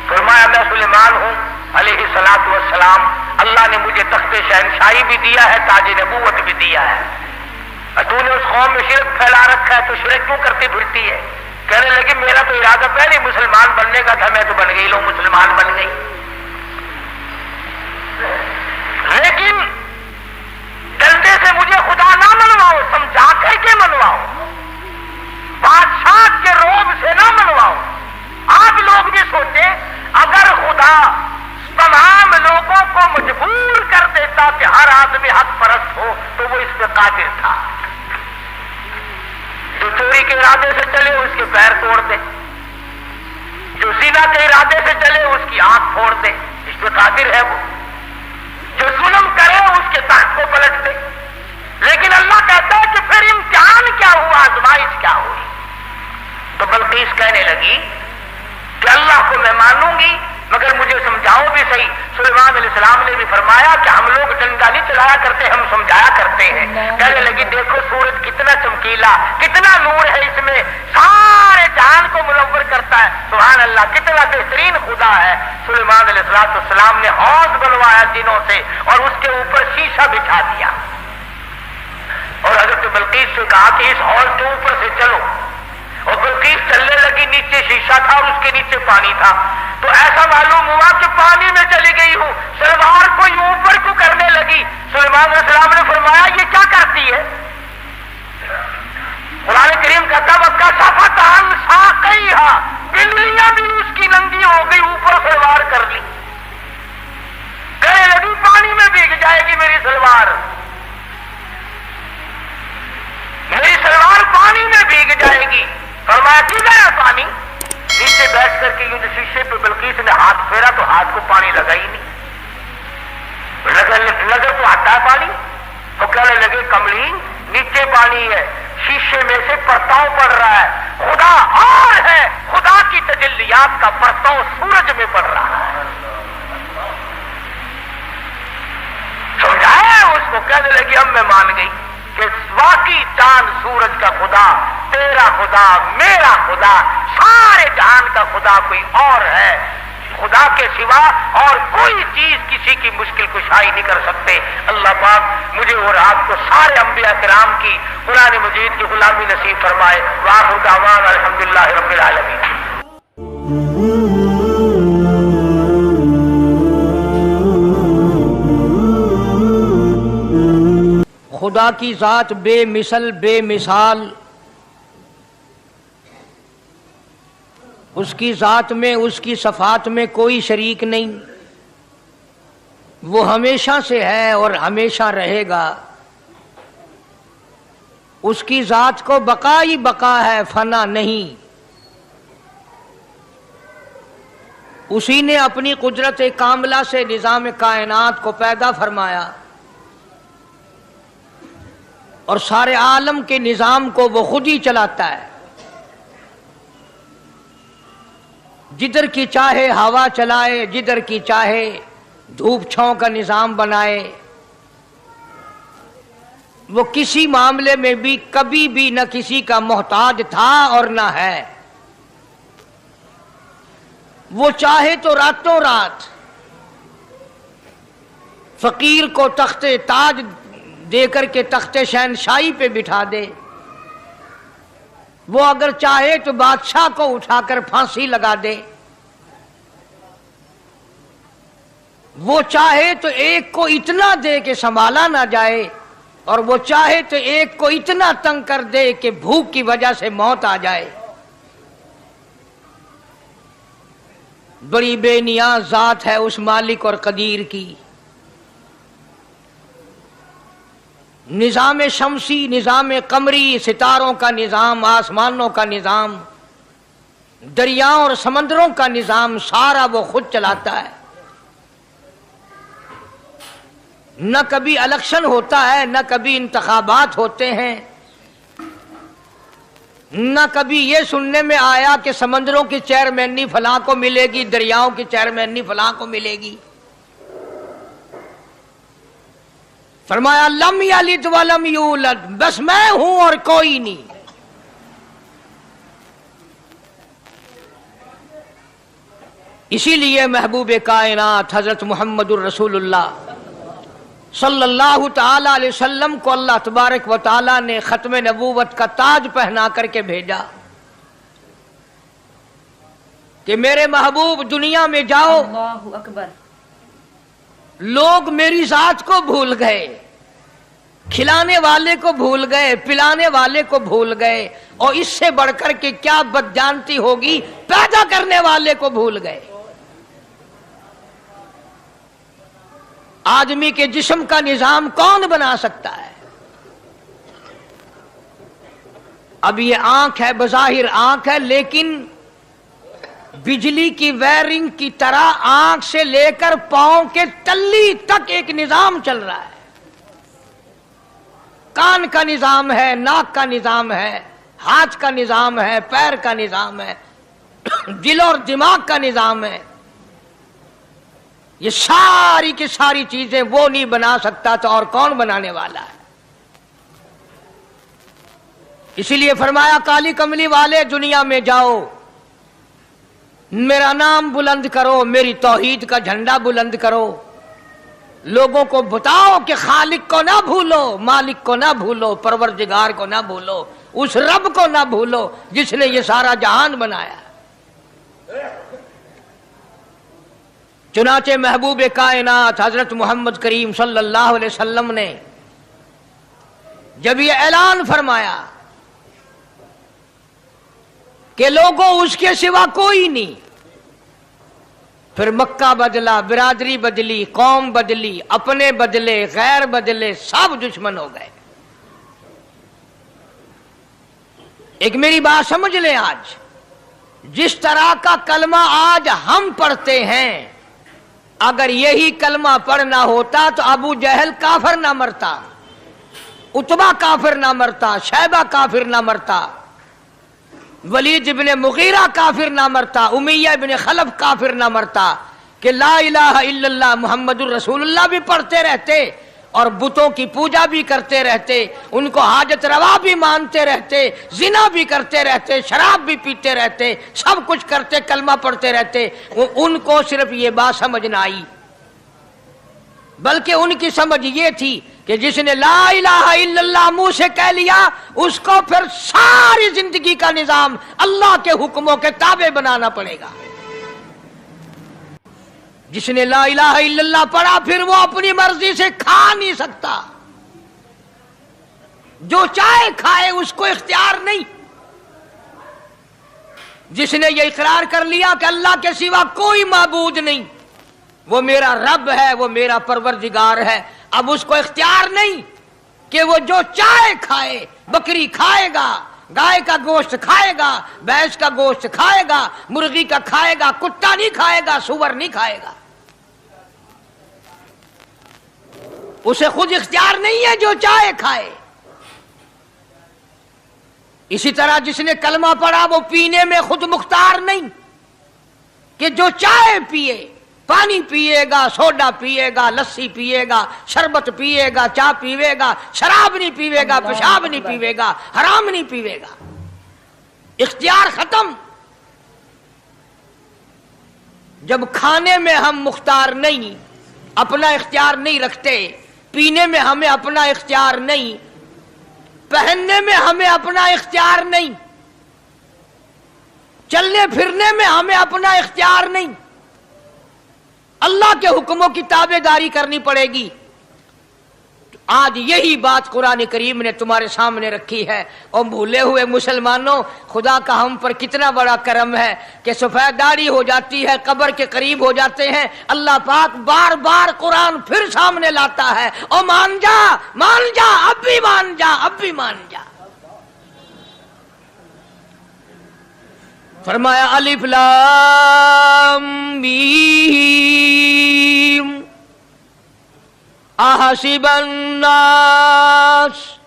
फरमाया मैं सुलेमान हूं अलैहिस्सलातु वस्सलाम, अल्लाह ने मुझे तख्ते शहनशाही भी दिया है, ताजे नबूवत भी दिया है। तूने उस कौम में शिरक फैला रखा है तो शिरक क्यों करती फिरती है? कहने लगी मेरा तो इरादा पहले मुसलमान बनने का था, मैं तो बन गई, लो मुसलमान बन गई। लेकिन डंडे से मुझे खुदा ना मनवाओ, समझा करके मनवाओ, बादशाह के रोब से ना मनवाओ। आप लोग भी सोचे अगर खुदा तमाम लोगों को मजबूर कर देता कि हर आदमी हक परस्त हो तो वो इस पे कादिर था। जो चोरी के इरादे से चले उसके पैर तोड़ दे, जो ज़िना के इरादे से चले उसकी आंख फोड़ दे, इस पे कादिर है वो। जो जुल्म करे उसके तख्त को पलट दे। लेकिन अल्लाह कहता है कि फिर इम्तिहान क्या हुआ, आजमाइश क्या हुई? तो बिल्कीस कहने लगी कि अल्लाह को मैं मानूंगी मगर मुझे समझाओ भी सही। सुलेमान अलैहिस्सलाम ने भी फरमाया कि हम लोग डंडा नहीं चलाया करते, हम समझाया करते हैं। कहने लगी देखो सूरज कितना चमकीला, कितना नूर है इसमें, सारे जान को मुनव्वर करता है। सुभान अल्लाह, कितना बेहतरीन खुदा है। सुलेमान अलैहिस्सलाम ने हौज बनवाया जिनों से और उसके ऊपर शीशा बिछा दिया और हजरत बिल्कीस से कहा कि इस हौज के ऊपर से चलो। और बिल्कीस चलने लगी, नीचे शीशा था और उसके नीचे पानी था। तो ऐसा मालूम हुआ कि पानी में चली गई हूं, सलवार को ऊपर क्यों करने लगी? सुलेमान अलैहिस्सलाम ने फरमाया ये क्या करती है? कुरान करीम कहता वक्का सफतान साक़ैहा, बिल्लियां भी उसकी नंगी हो गई, ऊपर सलवार कर ली। कहने लगी पानी में भीग जाएगी मेरी सलवार, मेरी सलवार पानी में भीग जाएगी। फरमाया की गया पानी? नीचे बैठ करके यूं शीशे पे बिल्कीस ने हाथ फेरा तो हाथ को पानी लगा ही नहीं। नजर तो आता है पानी। तो कहने लगे कमली नीचे पानी है, शीशे में से परताव पड़ रहा है, खुदा और है, खुदा की तजल्लियात का परताव सूरज में पड़ रहा है। समझाया उसको। कहने लगी अब मैं मान गई कि वाकई चांद सूरज का खुदा, तेरा खुदा, मेरा खुदा, सारे जहान का खुदा कोई और है। खुदा के सिवा और कोई चीज किसी की मुश्किल कुशाई नहीं कर सकते। अल्लाह पाक मुझे और आपको सारे अंबिया किराम की कुरान मजीद की गुलामी नसीब फरमाए। वाखिर दावाना अल्हम्दुलिल्लाह रब्बिल आलमीन। खुदा की जात बेमिसल बेमिसाल, उसकी जात में उसकी सफात में कोई शरीक नहीं। वो हमेशा से है और हमेशा रहेगा। उसकी जात को बका ही बका है, फना नहीं। उसी ने अपनी कुदरत कामला से निजाम कायनात को पैदा फरमाया और सारे आलम के निजाम को वो खुद ही चलाता है। जिधर की चाहे हवा चलाए, जिधर की चाहे धूप छांव का निजाम बनाए। वो किसी मामले में भी कभी भी न किसी का मोहताज था और न है। वो चाहे तो रातों रात फकीर को तख्ते ताज दे करके तख्ते शहनशाही पे बिठा दे, वो अगर चाहे तो बादशाह को उठाकर फांसी लगा दे, वो चाहे तो एक को इतना दे कि संभाला ना जाए, और वो चाहे तो एक को इतना तंग कर दे कि भूख की वजह से मौत आ जाए। बड़ी बेनियाज जात है उस मालिक और कदीर की। निजाम शमसी, निजाम कमरी, सितारों का निजाम, आसमानों का निजाम, दरियाओं और समंदरों का निजाम सारा वो खुद चलाता है। न कभी इलेक्शन होता है, न कभी इंतखाबात होते हैं, न कभी ये सुनने में आया कि समंदरों की चेयरमैनी फलां को मिलेगी, दरियाओं की चेयरमैनी फलां को मिलेगी। फरमाया लम यलिद वलम यूलद, बस मैं हूं और कोई नहीं। इसीलिए महबूब कायनात हजरत मुहम्मदुर रसूलुल्लाह सल्लल्लाहु ताला अलैहि वसल्लम को अल्लाह तबारक व ताला ने खत्म नबूवत का ताज पहना करके भेजा कि मेरे महबूब दुनिया में जाओ, अल्लाहु अकबर। लोग मेरी जात को भूल गए, खिलाने वाले को भूल गए, पिलाने वाले को भूल गए, और इससे बढ़कर के क्या बदजानती होगी, पैदा करने वाले को भूल गए। आदमी के जिस्म का निजाम कौन बना सकता है? अब ये आंख है, बज़ाहिर आंख है, लेकिन बिजली की वायरिंग की तरह आंख से लेकर पांव के तल्ली तक एक निजाम चल रहा है। कान का निजाम है, नाक का निजाम है, हाथ का निजाम है, पैर का निजाम है, दिल और दिमाग का निजाम है। ये सारी की सारी चीजें वो नहीं बना सकता तो और कौन बनाने वाला है? इसीलिए फरमाया काली कमली वाले दुनिया में जाओ, मेरा नाम बुलंद करो, मेरी तौहीद का झंडा बुलंद करो, लोगों को बताओ कि खालिक को ना भूलो, मालिक को ना भूलो, परवरदिगार को ना भूलो, उस रब को ना भूलो जिसने ये सारा जहान बनाया। चुनाचे महबूब कायनात हजरत मोहम्मद करीम सल्लल्लाहु अलैहि वसल्लम ने जब ये ऐलान फरमाया कि लोगों उसके सिवा कोई नहीं, फिर मक्का बदला, बिरादरी बदली, कौम बदली, अपने बदले, गैर बदले, सब दुश्मन हो गए। एक मेरी बात समझ लें, आज जिस तरह का कलमा आज हम पढ़ते हैं, अगर यही कलमा पढ़ना होता तो अबू जहल काफिर ना मरता, उतबा काफिर ना मरता, शैबा काफिर ना मरता, वलीद इब्ने मुगीरा काफिर ना मरता, उमैया इब्ने खलफ काफिर ना मरता, कि ला इलाहा इल्लल्लाह मुहम्मदुर रसूलुल्लाह भी पढ़ते रहते और बुतों की पूजा भी करते रहते, उनको हाजत रवा भी मानते रहते, जिना भी करते रहते, शराब भी पीते रहते, सब कुछ करते, कलमा पढ़ते रहते। उनको सिर्फ ये बात समझ ना आई, बल्कि उनकी समझ ये थी कि जिसने ला इलाहा इल्लल्लाह मुंह से कह लिया, उसको फिर सारी जिंदगी का निजाम अल्लाह के हुक्मों के ताबे बनाना पड़ेगा। जिसने ला इलाहा इल्लल्लाह पढ़ा, फिर वो अपनी मर्जी से खा नहीं सकता, जो चाहे खाए, उसको इख्तियार नहीं। जिसने ये इकरार कर लिया कि अल्लाह के सिवा कोई माबूद नहीं, वो मेरा रब है, वो मेरा परवरदिगार है, अब उसको इख्तियार नहीं कि वो जो चाहे खाए। बकरी खाएगा, गाय का गोश्त खाएगा, भैंस का गोश्त खाएगा, मुर्गी का खाएगा, कुत्ता नहीं खाएगा, सुअर नहीं खाएगा। उसे खुद इख्तियार नहीं है, जो चाहे खाए। इसी तरह जिसने कलमा पढ़ा, वो पीने में खुद मुख्तार नहीं कि जो चाहे पिए, पानी पिएगा, सोडा पिएगा, लस्सी पिएगा, शरबत पिएगा, चाय पीवेगा, शराब नहीं पीवेगा, पेशाब नहीं पीवेगा, हराम नहीं पीवेगा। इख्तियार खत्म। जब खाने में हम मुख्तार नहीं अपना इख्तियार नहीं रखते, पीने में हमें अपना इख्तियार नहीं, पहनने में हमें अपना इख्तियार नहीं, चलने फिरने में हमें अपना इख्तियार नहीं, अल्लाह के हुक्मों की ताबेदारी करनी पड़ेगी। आज यही बात कुरान करीम ने तुम्हारे सामने रखी है। और भूले हुए मुसलमानों, खुदा का हम पर कितना बड़ा करम है कि सफेद दाढ़ी हो जाती है, कब्र के करीब हो जाते हैं, अल्लाह पाक बार बार कुरान फिर सामने लाता है, और मान जा, अब भी मान जा, अब भी मान जा। फरमाया अलिफ लाम मीम अहसिबन नास,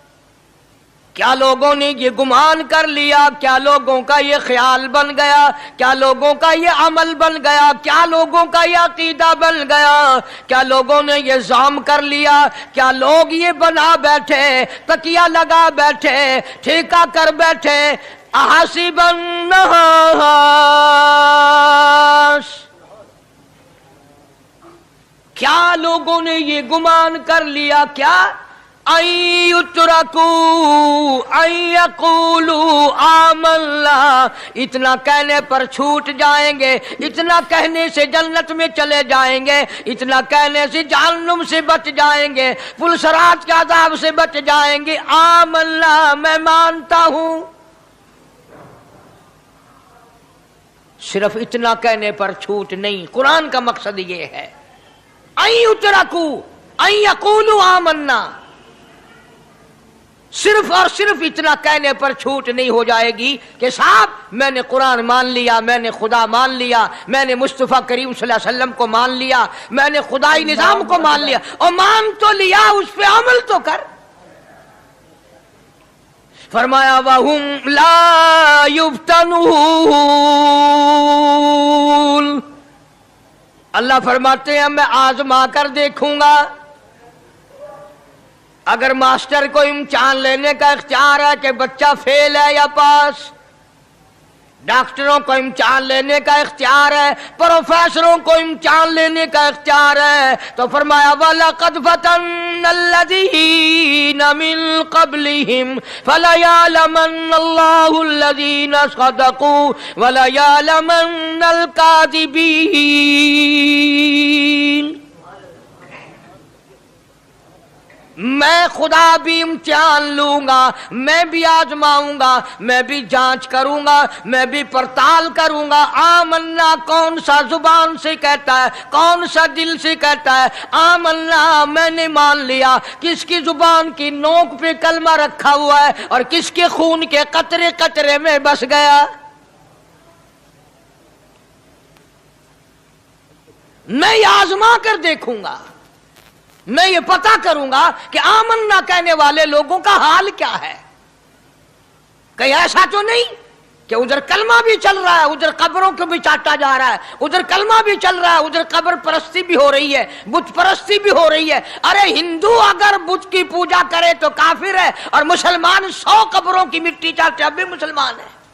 क्या लोगों ने ये गुमान कर लिया, क्या लोगों का ये ख्याल बन गया, क्या लोगों का ये अमल बन गया, क्या लोगों का ये अकीदा बन गया, क्या लोगों ने ये ज़ाम कर लिया, क्या लोग ये बना बैठे, तकिया लगा बैठे, ठेका कर बैठे, अहसिबन नास, क्या लोगों ने ये गुमान कर लिया, क्या आमल्ला, इतना कहने पर छूट जाएंगे, इतना कहने से जन्नत में चले जाएंगे, इतना कहने से जहन्नुम से बच जाएंगे, पुलसरात के अज़ाब से बच जाएंगे। आमल्ला, मैं मानता हूं। सिर्फ इतना कहने पर छूट नहीं, कुरान का मकसद ये है, यक़ूलू आमन्ना, सिर्फ और सिर्फ इतना कहने पर छूट नहीं हो जाएगी कि साहब मैंने कुरान मान लिया, मैंने खुदा मान लिया, मैंने मुस्तफ़ा करीम सल्लल्लाहु अलैहि वसल्लम को मान लिया, मैंने खुदाई निजाम को मान लिया, और मान तो लिया, उस पे अमल तो कर। फरमाया वहुम ला युफ्तनून, अल्लाह फरमाते हैं मैं आजमा कर देखूंगा। अगर मास्टर को इम्तिहान लेने का इख्तियार है कि बच्चा फेल है या पास, डॉक्टरों को इम्तिहान लेने का इख्तियार है, प्रोफेसरों को इम्तिहान लेने का इख्तियार है, तो फरमाया वलक़द फ़तन्नल्लज़ीना मिन क़ब्लिहिम फ़लयअलमन्नल्लाहुल्लज़ीना सदक़ू वलयअलमन्नल काज़िबीन। मैं खुदा भी इम्तिहान लूंगा, मैं भी आजमाऊंगा, मैं भी जांच करूंगा, मैं भी पड़ताल करूंगा। आमन्ना कौन सा जुबान से कहता है, कौन सा दिल से कहता है। आमन्ना मैंने मान लिया, किसकी जुबान की नोक पे कलमा रखा हुआ है और किसके खून के कतरे कतरे में बस गया। मैं आजमा कर देखूंगा, मैं ये पता करूंगा कि आमन्ना कहने वाले लोगों का हाल क्या है। कहीं ऐसा तो नहीं कि उधर कलमा भी चल रहा है, उधर कब्रों को भी चाटा जा रहा है, उधर कलमा भी चल रहा है, उधर कब्र परस्ती भी हो रही है, बुत परस्ती भी हो रही है। अरे हिंदू अगर बुत की पूजा करे तो काफिर है, और मुसलमान 100 कब्रों की मिट्टी चाटे अब भी मुसलमान है।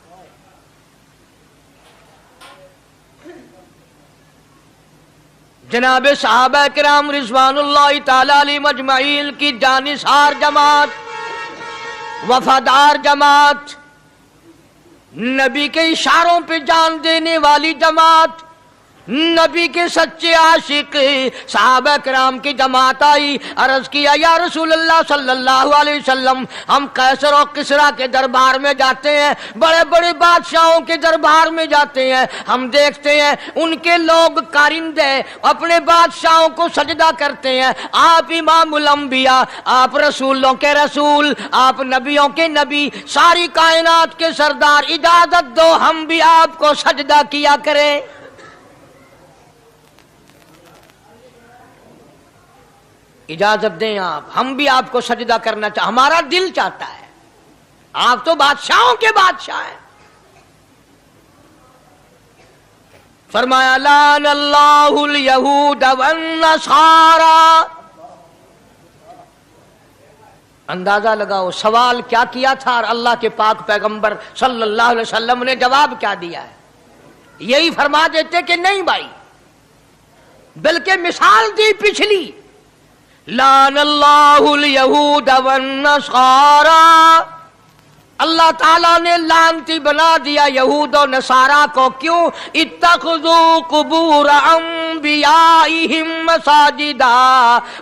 जनाब सहाबा किराम रिज़वानुल्लाहि ताला अलैहिम अजमाइन की जानिसार जमात, वफादार जमात, नबी के इशारों पे जान देने वाली जमात, नबी के सच्चे आशिक सहाबा किराम की जमात आई। अर्ज किया या रसूलल्लाह सल्लल्लाहु अलैहि वसल्लम, हम कैसर और किसरा के दरबार में जाते हैं, बड़े बड़े बादशाहों के दरबार में जाते हैं, हम देखते हैं उनके लोग कारिंदे अपने बादशाहों को सजदा करते हैं। आप इमामुल अंबिया, आप रसूलों के रसूल, आप नबियों के नबी, सारी कायनात के सरदार, इजाजत दो हम भी आपको सजदा किया करें। इजाजत दें आप, हम भी आपको सजदा करना चाहते, हमारा दिल चाहता है। आप तो बादशाहों के बादशाह हैं। फरमाया लानल्लाहुल यहूद वन नसारा। अंदाजा लगाओ सवाल क्या किया था और अल्लाह के पाक पैगंबर सल्लल्लाहु अलैहि वसल्लम ने जवाब क्या दिया है। यही फरमा देते कि नहीं भाई, बल्कि मिसाल दी पिछली, लानल्लाहुल यहूद वन नसारा, अल्लाह ताला ने लानती बना दिया यहूद और नसारा को। क्यों? इत्तखज़ू कुबूर अंबियाइहिम मसाजिदा,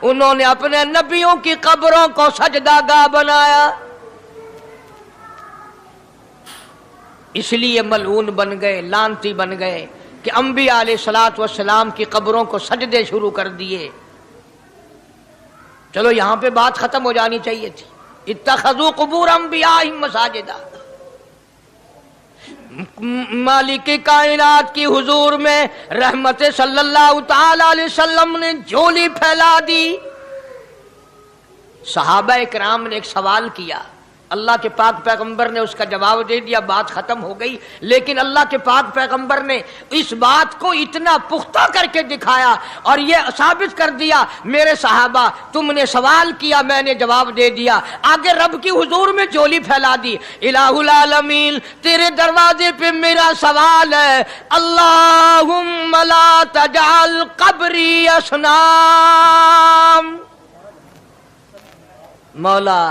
उन्होंने अपने नबियों की कब्रों को सजदागाह बनाया, इसलिए मलऊन बन गए, लानती बन गए कि अंबिया अलैहिस्सलातु वस्सलाम की कब्रों को सजदे शुरू कर दिए। चलो यहां पे बात खत्म हो जानी चाहिए थी। इत्तखज़ू कुबूर अंबियाइहिम मसाजिदा, मालिक कायनात की हुजूर में रहमत सल्लल्लाहु ताला अलैहि वसल्लम ने झोली फैला दी। सहाबा इकराम ने एक सवाल किया, अल्लाह के पाक पैगंबर ने उसका जवाब दे दिया, बात खत्म हो गई। लेकिन अल्लाह के पाक पैगंबर ने इस बात को इतना पुख्ता करके दिखाया और ये साबित कर दिया, मेरे सहाबा तुमने सवाल किया, मैंने जवाब दे दिया। आगे रब की हुजूर में झोली फैला दी। इलाहुल आलमीन, तेरे दरवाजे पे मेरा सवाल है, अल्लाहुम्मा ला तजअल कब्री असनाम, मौला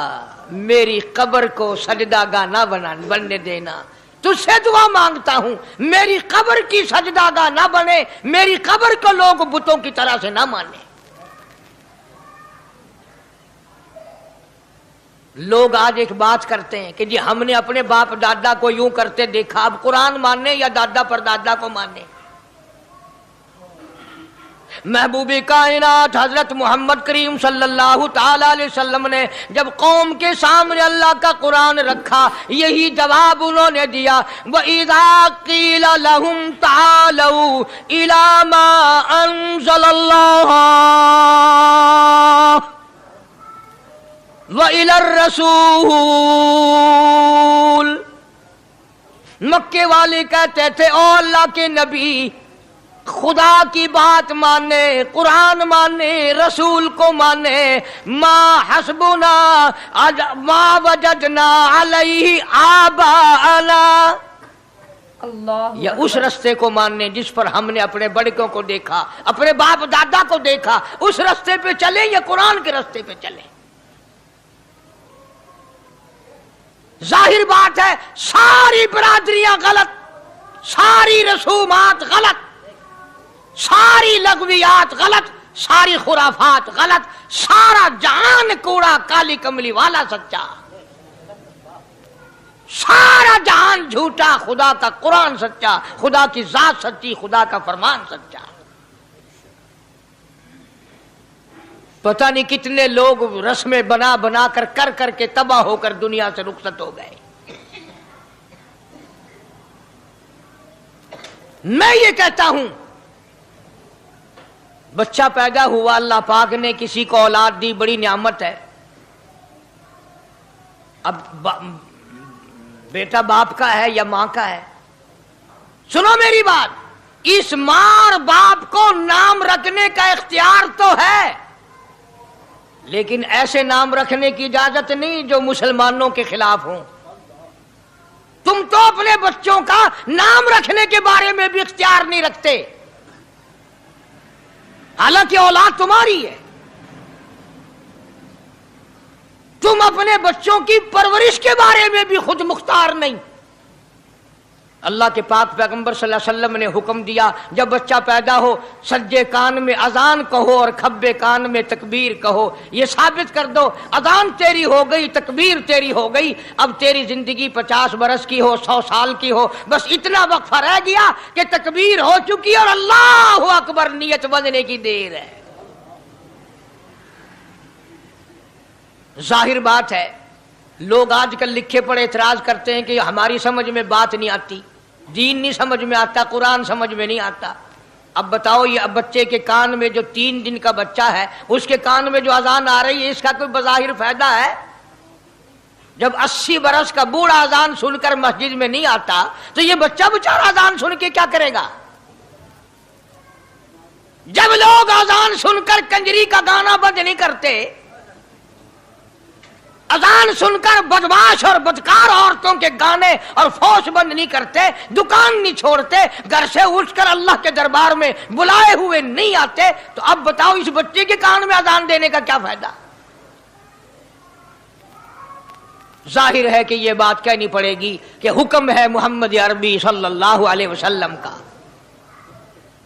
मेरी कब्र को सजदागाह ना बनने देना, तुझसे दुआ मांगता हूं, मेरी कब्र की सजदागाह ना बने, मेरी कब्र को लोग बुतों की तरह से ना माने। लोग आज एक बात करते हैं कि जी हमने अपने बाप दादा को यूं करते देखा, अब कुरान माने या दादा परदादा को माने। महबूबे कायनात हजरत मोहम्मद करीम सल्लल्लाहु ताला अलैहि वसल्लम ने जब कौम के सामने अल्लाह का कुरान रखा, यही जवाब उन्होंने दिया, व इज़ा क़ीला लहुम तालू इला मा अंज़लल्लाह व इलर रसूल, मक्के वाले कहते थे ओ अल्लाह के नबी, खुदा की बात माने, कुरान माने, रसूल को माने, मा हस्बुना मा वजदना अलैहि आबाअना, अल्लाह, या उस रास्ते को मानने जिस पर हमने अपने बड़कों को देखा, अपने बाप दादा को देखा, उस रास्ते पे चले या कुरान के रास्ते पे चले। जाहिर बात है सारी बरादरियां गलत, सारी रसूमात गलत, सारी लगवियात गलत, सारी खुराफात गलत, सारा जहान कूड़ा काली कमली वाला सच्चा, सारा जहान झूठा, खुदा का कुरान सच्चा, खुदा की जात सच्ची, खुदा का फरमान सच्चा। पता नहीं कितने लोग रस्में बना बना कर करके तबाह होकर दुनिया से रुखसत हो गए। मैं ये कहता हूं, बच्चा पैदा हुआ, अल्लाह पाक ने किसी को औलाद दी, बड़ी नियामत है। अब बेटा बाप का है या मां का है? सुनो मेरी बात, इस मां और बाप को नाम रखने का इख्तियार तो है, लेकिन ऐसे नाम रखने की इजाजत नहीं जो मुसलमानों के खिलाफ हों। तुम तो अपने बच्चों का नाम रखने के बारे में भी इख्तियार नहीं रखते, हालांकि औलाद तुम्हारी है। तुम अपने बच्चों की परवरिश के बारे में भी खुद मुख्तार नहीं। अल्लाह के पाक पैगंबर सल्लल्लाहु अलैहि वसल्लम ने हुक्म दिया, जब बच्चा पैदा हो सज्जे कान में अजान कहो और खब्बे कान में तकबीर कहो। ये साबित कर दो अजान तेरी हो गई, तकबीर तेरी हो गई, अब तेरी जिंदगी 50 बरस की हो, 100 साल की हो, बस इतना वक्फा रह गया कि तकबीर हो चुकी और अल्लाहु अकबर नियत बंधने की देर है। जाहिर बात है, लोग आजकल लिखे पढ़े एतराज करते हैं कि हमारी समझ में बात नहीं आती, दीन नहीं समझ में आता, कुरान समझ में नहीं आता। अब बताओ, ये अब बच्चे के कान में जो 3 दिन का बच्चा है, उसके कान में जो अजान आ रही है, इसका कोई बज़ाहिर फायदा है? जब 80 बरस का बूढ़ा अजान सुनकर मस्जिद में नहीं आता, तो ये बच्चा बेचारा अजान सुन के क्या करेगा? जब लोग अजान सुनकर कंजरी का गाना बंद नहीं करते, अजान सुनकर बदमाश और बदकार औरतों के गाने और फौश बंद नहीं करते, दुकान नहीं छोड़ते, घर से उठकर अल्लाह के दरबार में बुलाए हुए नहीं आते, तो अब बताओ इस बच्चे के कान में अजान देने का क्या फायदा? जाहिर है कि यह बात कहनी पड़ेगी कि हुक्म है मोहम्मद अरबी सल्लल्लाहु अलैहि वसल्लम का,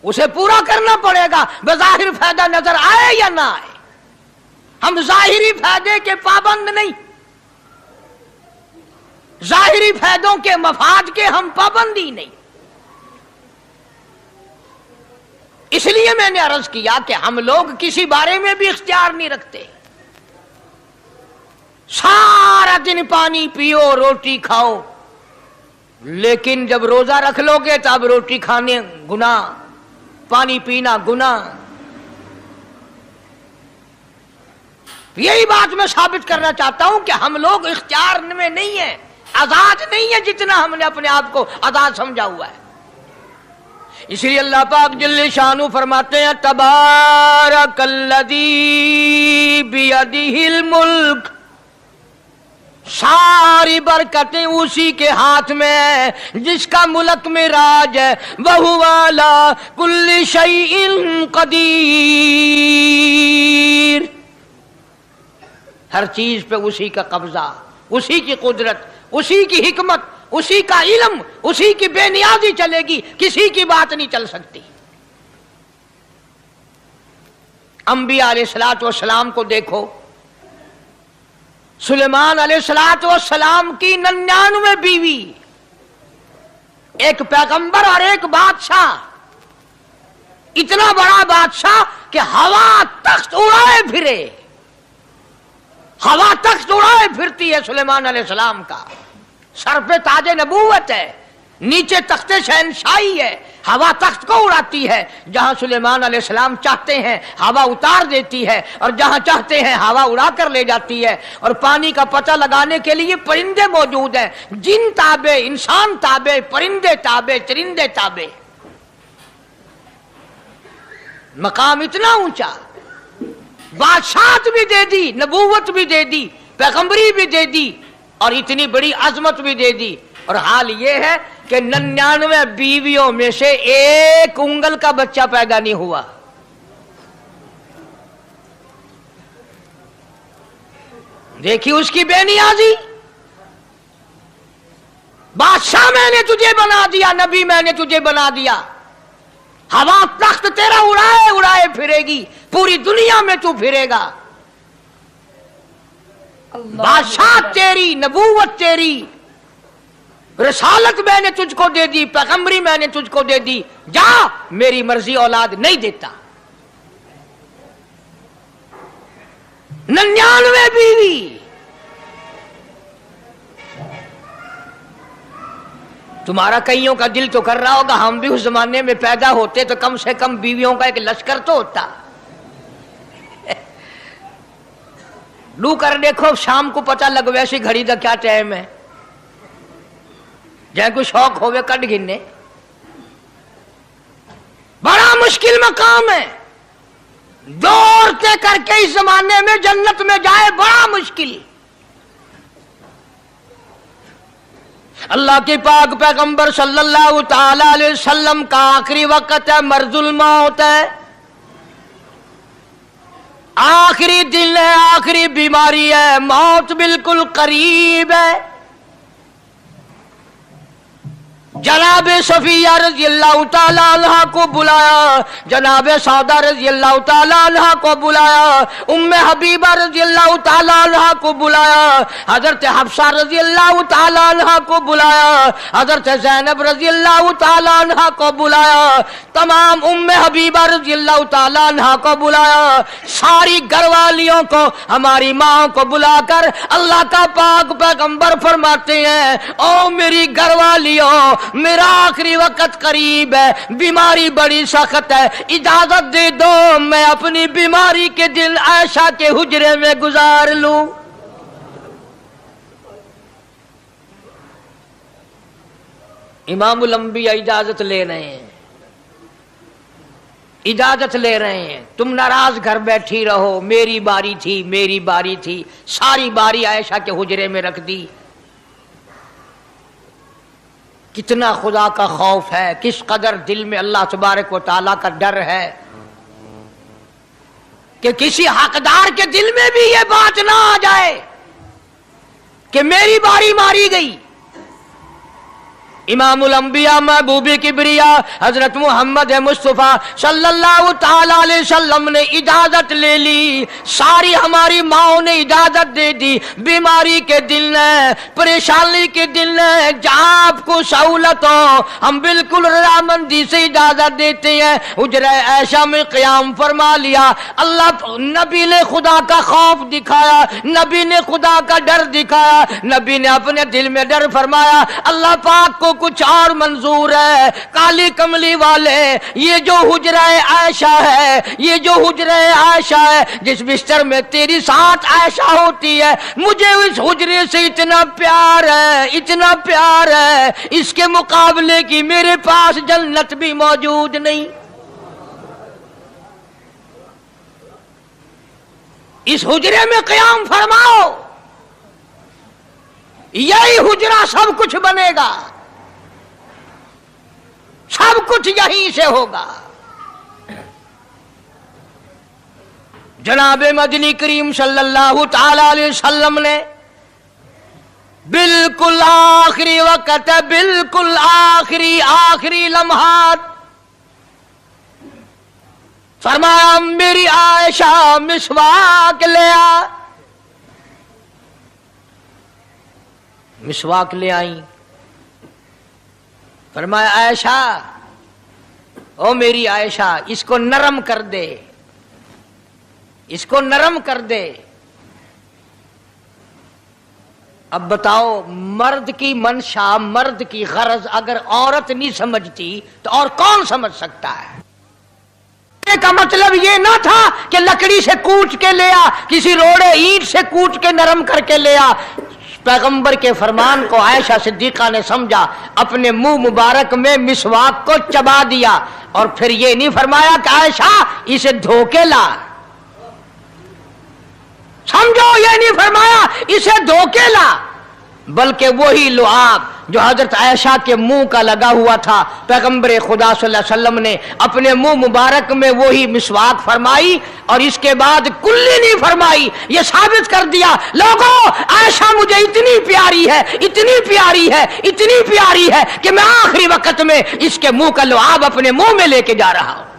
उसे पूरा करना पड़ेगा, बज़ाहिर फायदा नजर आए या ना आए। हम जाहिरी फायदे के पाबंद नहीं, जाहिरी फायदों के मफाद के हम पाबंदी नहीं। इसलिए मैंने अर्ज किया कि हम लोग किसी बारे में भी इख्तियार नहीं रखते। सारा दिन पानी पियो, रोटी खाओ, लेकिन जब रोजा रख लोगे तब रोटी खाने गुनाह, पानी पीना गुनाह। यही बात मैं साबित करना चाहता हूं कि हम लोग इख्तियार में नहीं है, आजाद नहीं है जितना हमने अपने आप को आजाद समझा हुआ है। इसलिए अल्लाह पाक जल्ले शानु फरमाते हैं, तबारकल्लज़ी बियदिहिल मुल्क, सारी बरकतें उसी के हाथ में है जिसका मुल्क में राज है। वहुवा अला कुल्ली शैइन कदीर, हर चीज पे उसी का कब्जा, उसी की कुदरत, उसी की हिकमत, उसी का इल्म, उसी की बेनियाजी चलेगी, किसी की बात नहीं चल सकती। अंबिया अलैहिस्सलातु वस्सलाम को देखो, सुलेमान अलैहिस्सलातु वस्सलाम की 99 बीवी, एक पैगंबर और एक बादशाह, इतना बड़ा बादशाह कि हवा तख्त उड़ाए फिरे, हवा तख्त उड़ाए फिरती है सुलेमान अलैहिस्सलाम का। सर पे ताजे नबूवत है, नीचे तख्ते शहनशाही है, हवा तख्त को उड़ाती है। जहां सुलेमान अलैहिस्सलाम चाहते हैं हवा उतार देती है, और जहां चाहते हैं हवा उड़ा कर ले जाती है। और पानी का पता लगाने के लिए परिंदे मौजूद हैं, जिन ताबे, इंसान ताबे, परिंदे ताबे, चरिंदे ताबे। मकाम इतना ऊंचा, बादशाहत भी दे दी, नबूवत भी दे दी, पैगंबरी भी दे दी, और इतनी बड़ी अजमत भी दे दी। और हाल ये है कि 99 बीवियों में से एक उंगल का बच्चा पैदा नहीं हुआ। देखिए उसकी बेनियाजी। बादशाह मैंने तुझे बना दिया, नबी मैंने तुझे बना दिया, हवा तख्त तेरा उड़ाए उड़ाए फिरेगी, पूरी दुनिया में तू फिरेगा। बादशाह तेरी, नबूवत तेरी, रसालत मैंने तुझको दे दी, पैगंबरी मैंने तुझको दे दी, जा मेरी मर्जी औलाद नहीं देता। 99 बीवी। तुम्हारा कईयों का दिल तो कर रहा होगा हम भी उस जमाने में पैदा होते तो कम से कम बीवियों का एक लश्कर तो होता। लू कर देखो, शाम को पता लग वैसी घड़ी का क्या टाइम है, जहाँ कोई शौक होवे कट गिनने। बड़ा मुश्किल मकाम है, दौड़ते करके इस जमाने में जन्नत में जाए बड़ा मुश्किल। अल्लाह के पाक पैगंबर सल्लल्लाहु ताला अलैहि वसल्लम का आखिरी वक्त है, मर्जुल मौत है, आखिरी दिन है, आखिरी बीमारी है, मौत बिल्कुल करीब है। जनाब सफिया रज़ी अल्लाह ताला अन्हा को बुलाया, जनाब सौदा रज़ी अल्लाह ताला अन्हा को बुलाया, उम्मे हबीबा रज़ी अल्लाह ताला अन्हा को बुलाया, हजरत हफ्सा रज़ी अल्लाह ताला अन्हा को बुलाया, हजरत ज़ैनब रज़ी अल्लाह ताला अन्हा को बुलाया, तमाम उम्मे हबीबा रज़ी अल्लाह ताला अन्हा को बुलाया, सारी घरवालियों को, हमारी माँ को बुलाकर अल्लाह का पाक पैगंबर फरमाते हैं, ओ मेरी घरवालियों, मेरा आखिरी वक्त करीब है, बीमारी बड़ी सख्त है, इजाजत दे दो मैं अपनी बीमारी के दिन आयशा के हुजरे में गुजार लूं। इमामुल अंबिया इजाजत ले रहे हैं। इजाजत ले रहे हैं, तुम नाराज घर बैठी रहो, मेरी बारी थी, मेरी बारी थी, सारी बारी आयशा के हुजरे में रख दी। कितना खुदा का खौफ है, किस कदर दिल में अल्लाह तबारक व तआला का डर है कि किसी हकदार के दिल में भी ये बात ना आ जाए कि मेरी बारी मारी गई। इमामुल अंबिया महबूबे किबरिया हजरत मोहम्मद मुस्तफा सल्लल्लाहु ताला अलैहि वसल्लम ने इजाजत ले ली, सारी हमारी माओ ने इजाजत दे दी। बीमारी के दिन ने, परेशानी के दिन ने, जहाँ आपको सहूलत हो हम बिल्कुल रजामंदी से इजाजत देते हैं। हुजरा ऐशा में क़याम फरमा लिया। अल्लाह नबी ने खुदा का खौफ दिखाया, नबी ने खुदा का डर दिखाया, नबी ने अपने दिल में डर फरमाया। अल्लाह पाक को कुछ और मंजूर है। काली कमली वाले, ये जो हुजरा आयशा है, ये जो हुजरा आयशा है, जिस बिस्तर में तेरी साथ आयशा होती है, मुझे इस हुजरे से इतना प्यार है, इतना प्यार है, इसके मुकाबले की मेरे पास जन्नत भी मौजूद नहीं। इस हुजरे में क़याम फरमाओ, यही हुजरा सब कुछ बनेगा, सब कुछ यहीं से होगा। जनाबे मदनी करीम सल्लल्लाहु ताला अलैहि वसल्लम ने बिल्कुल आखिरी वक्त, बिल्कुल आखिरी लम्हात फरमाया, मेरी आयशा मिसवाक ले आ। मिसवाक ले आई। फरमाया, आयशा, ओ मेरी आयशा, इसको नरम कर दे, इसको नरम कर दे। अब बताओ, मर्द की मंशा, मर्द की गरज अगर औरत नहीं समझती तो और कौन समझ सकता है? का मतलब ये ना था कि लकड़ी से कूट के ले आ, किसी रोड़े ईंट से कूट के नरम करके ले आ। पैगंबर के फरमान को आयशा सिद्दीका ने समझा, अपने मुंह मुबारक में मिसवाक को चबा दिया और फिर ये नहीं फरमाया कि आयशा इसे धो के ला। समझो, ये नहीं फरमाया इसे धो के ला, बल्कि वही लुआब जो हजरत आयशा के मुंह का लगा हुआ था, पैगंबर खुदा सल्लल्लाहु अलैहि वसल्लम ने अपने मुंह मुबारक में वही मिसवाक फरमाई और इसके बाद कुल्ली नहीं फरमाई। ये साबित कर दिया, लोगों, आयशा मुझे इतनी प्यारी है, इतनी प्यारी है, इतनी प्यारी है कि मैं आखिरी वक्त में इसके मुंह का लुआब अपने मुंह में लेके जा रहा हूं।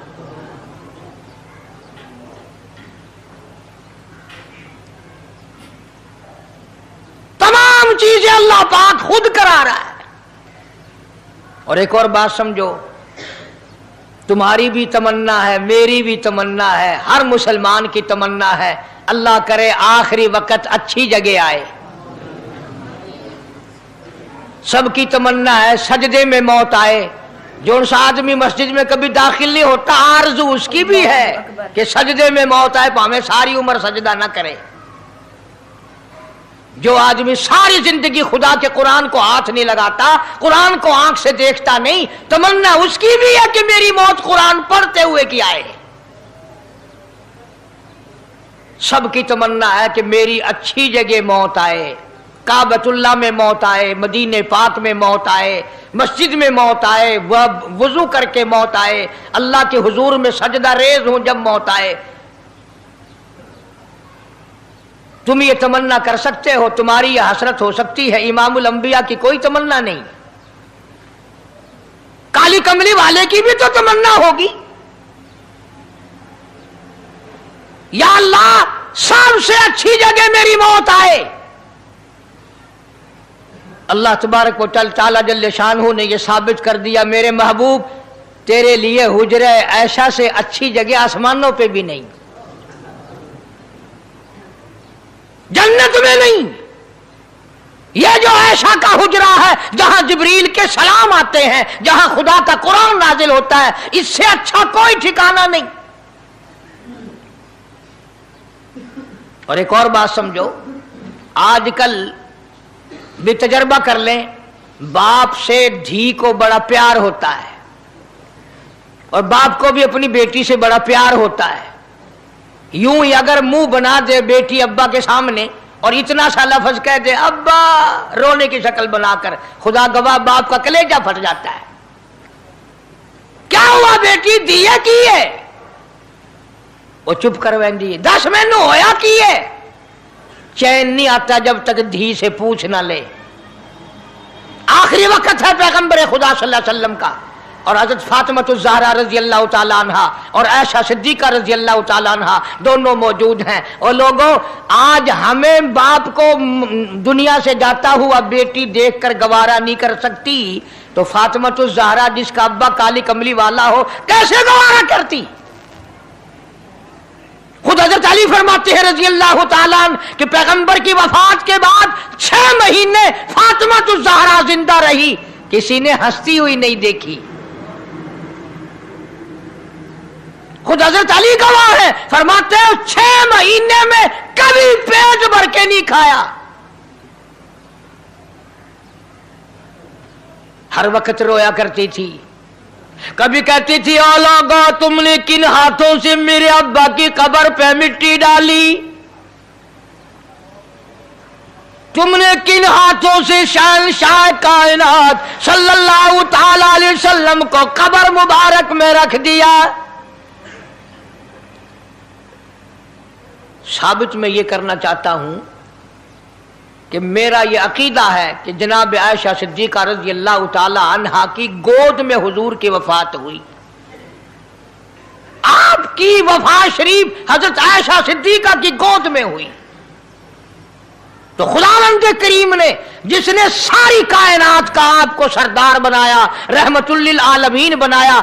तमाम चीजें अल्लाह पाक खुद करा रहा है। और एक और बात समझो, तुम्हारी भी तमन्ना है, मेरी भी तमन्ना है, हर मुसलमान की तमन्ना है, अल्लाह करे आखिरी वक्त अच्छी जगह आए। सबकी तमन्ना है सजदे में मौत आए। जो सा आदमी मस्जिद में कभी दाखिल नहीं होता, आरज़ू उसकी भी है कि सजदे में मौत आए, भावें सारी उम्र सजदा ना करे। जो आदमी सारी जिंदगी खुदा के कुरान को हाथ नहीं लगाता, कुरान को आंख से देखता नहीं, तमन्ना उसकी भी है कि मेरी मौत कुरान पढ़ते हुए की आए। सबकी तमन्ना है कि मेरी अच्छी जगह मौत आए, काबतुल्लाह में मौत आए, मदीने पाक में मौत आए, मस्जिद में मौत आए, वजू करके मौत आए, अल्लाह के हुजूर में सजदा रेज हूं जब मौत आए। तुम ये तमन्ना कर सकते हो, तुम्हारी यह हसरत हो सकती है, इमामुल अंबिया की कोई तमन्ना नहीं। काली कमली वाले की भी तो तमन्ना होगी, या अल्लाह सबसे अच्छी जगह मेरी मौत आए। अल्लाह तबारक व तआला जल्ले शानहू ने यह साबित कर दिया, मेरे महबूब तेरे लिए हुजरा ऐशा से अच्छी जगह आसमानों पे भी नहीं, जन्नत में नहीं। यह जो ऐशा का हुजरा है, जहां जिब्रील के सलाम आते हैं, जहां खुदा का कुरान नाजिल होता है, इससे अच्छा कोई ठिकाना नहीं। और एक और बात समझो, आजकल भी तजर्बा कर लें, बाप से धी को बड़ा प्यार होता है। اور باپ کو بھی اپنی بیٹی سے بڑا پیار ہوتا ہے. یوں ہی اگر منہ بنا دے بیٹی ابا کے سامنے اور اتنا سا لفظ کہہ دے ابا رونے کی شکل بنا کر، خدا گواہ باپ کا کلیجہ پھٹ جاتا ہے. کیا ہوا بیٹی دیے کی ہے؟ وہ چپ کر ویندی 10 مہینوں ہویا کی ہے. چین نہیں آتا جب تک دھی سے پوچھ نہ لے. آخری وقت ہے پیغمبر خدا صلی اللہ علیہ وسلم کا، اور حضرت فاطمہ الزہرا رضی اللہ تعالیٰ عنہا اور عائشہ صدیقہ رضی اللہ تعالیٰ عنہا دونوں موجود ہیں. اور لوگوں آج ہمیں باپ کو دنیا سے جاتا ہوا بیٹی دیکھ کر گوارا نہیں کر سکتی، تو فاطمہ الزہرا جس کا ابا کالی کملی والا ہو کیسے گوارا کرتی؟ خود حضرت علی فرماتے ہیں رضی اللہ تعالیٰ عنہ کہ پیغمبر کی وفات کے بعد 6 مہینے فاطمہ الزہرا زندہ رہی، کسی نے ہنستی ہوئی نہیں دیکھی. خود حضرت علی گواہ ہے، فرماتے ہیں 6 مہینے میں کبھی پیٹ بھر کے نہیں کھایا. ہر وقت رویا کرتی تھی. کبھی کہتی تھی اولاگا تم نے کن ہاتھوں سے میرے ابا کی قبر پہ مٹی ڈالی، تم نے کن ہاتھوں سے شہنشاہ کائنات صلی اللہ تعالی علیہ وسلم کو قبر مبارک میں رکھ دیا. ثابت میں یہ کرنا چاہتا ہوں کہ میرا یہ عقیدہ ہے کہ جناب عائشہ صدیقہ رضی اللہ تعالی عنہا کی گود میں حضور کی وفات ہوئی. آپ کی وفات شریف حضرت عائشہ صدیقہ کی گود میں ہوئی. تو خداوند کریم نے جس نے ساری کائنات کا آپ کو سردار بنایا، رحمت للعالمین بنایا،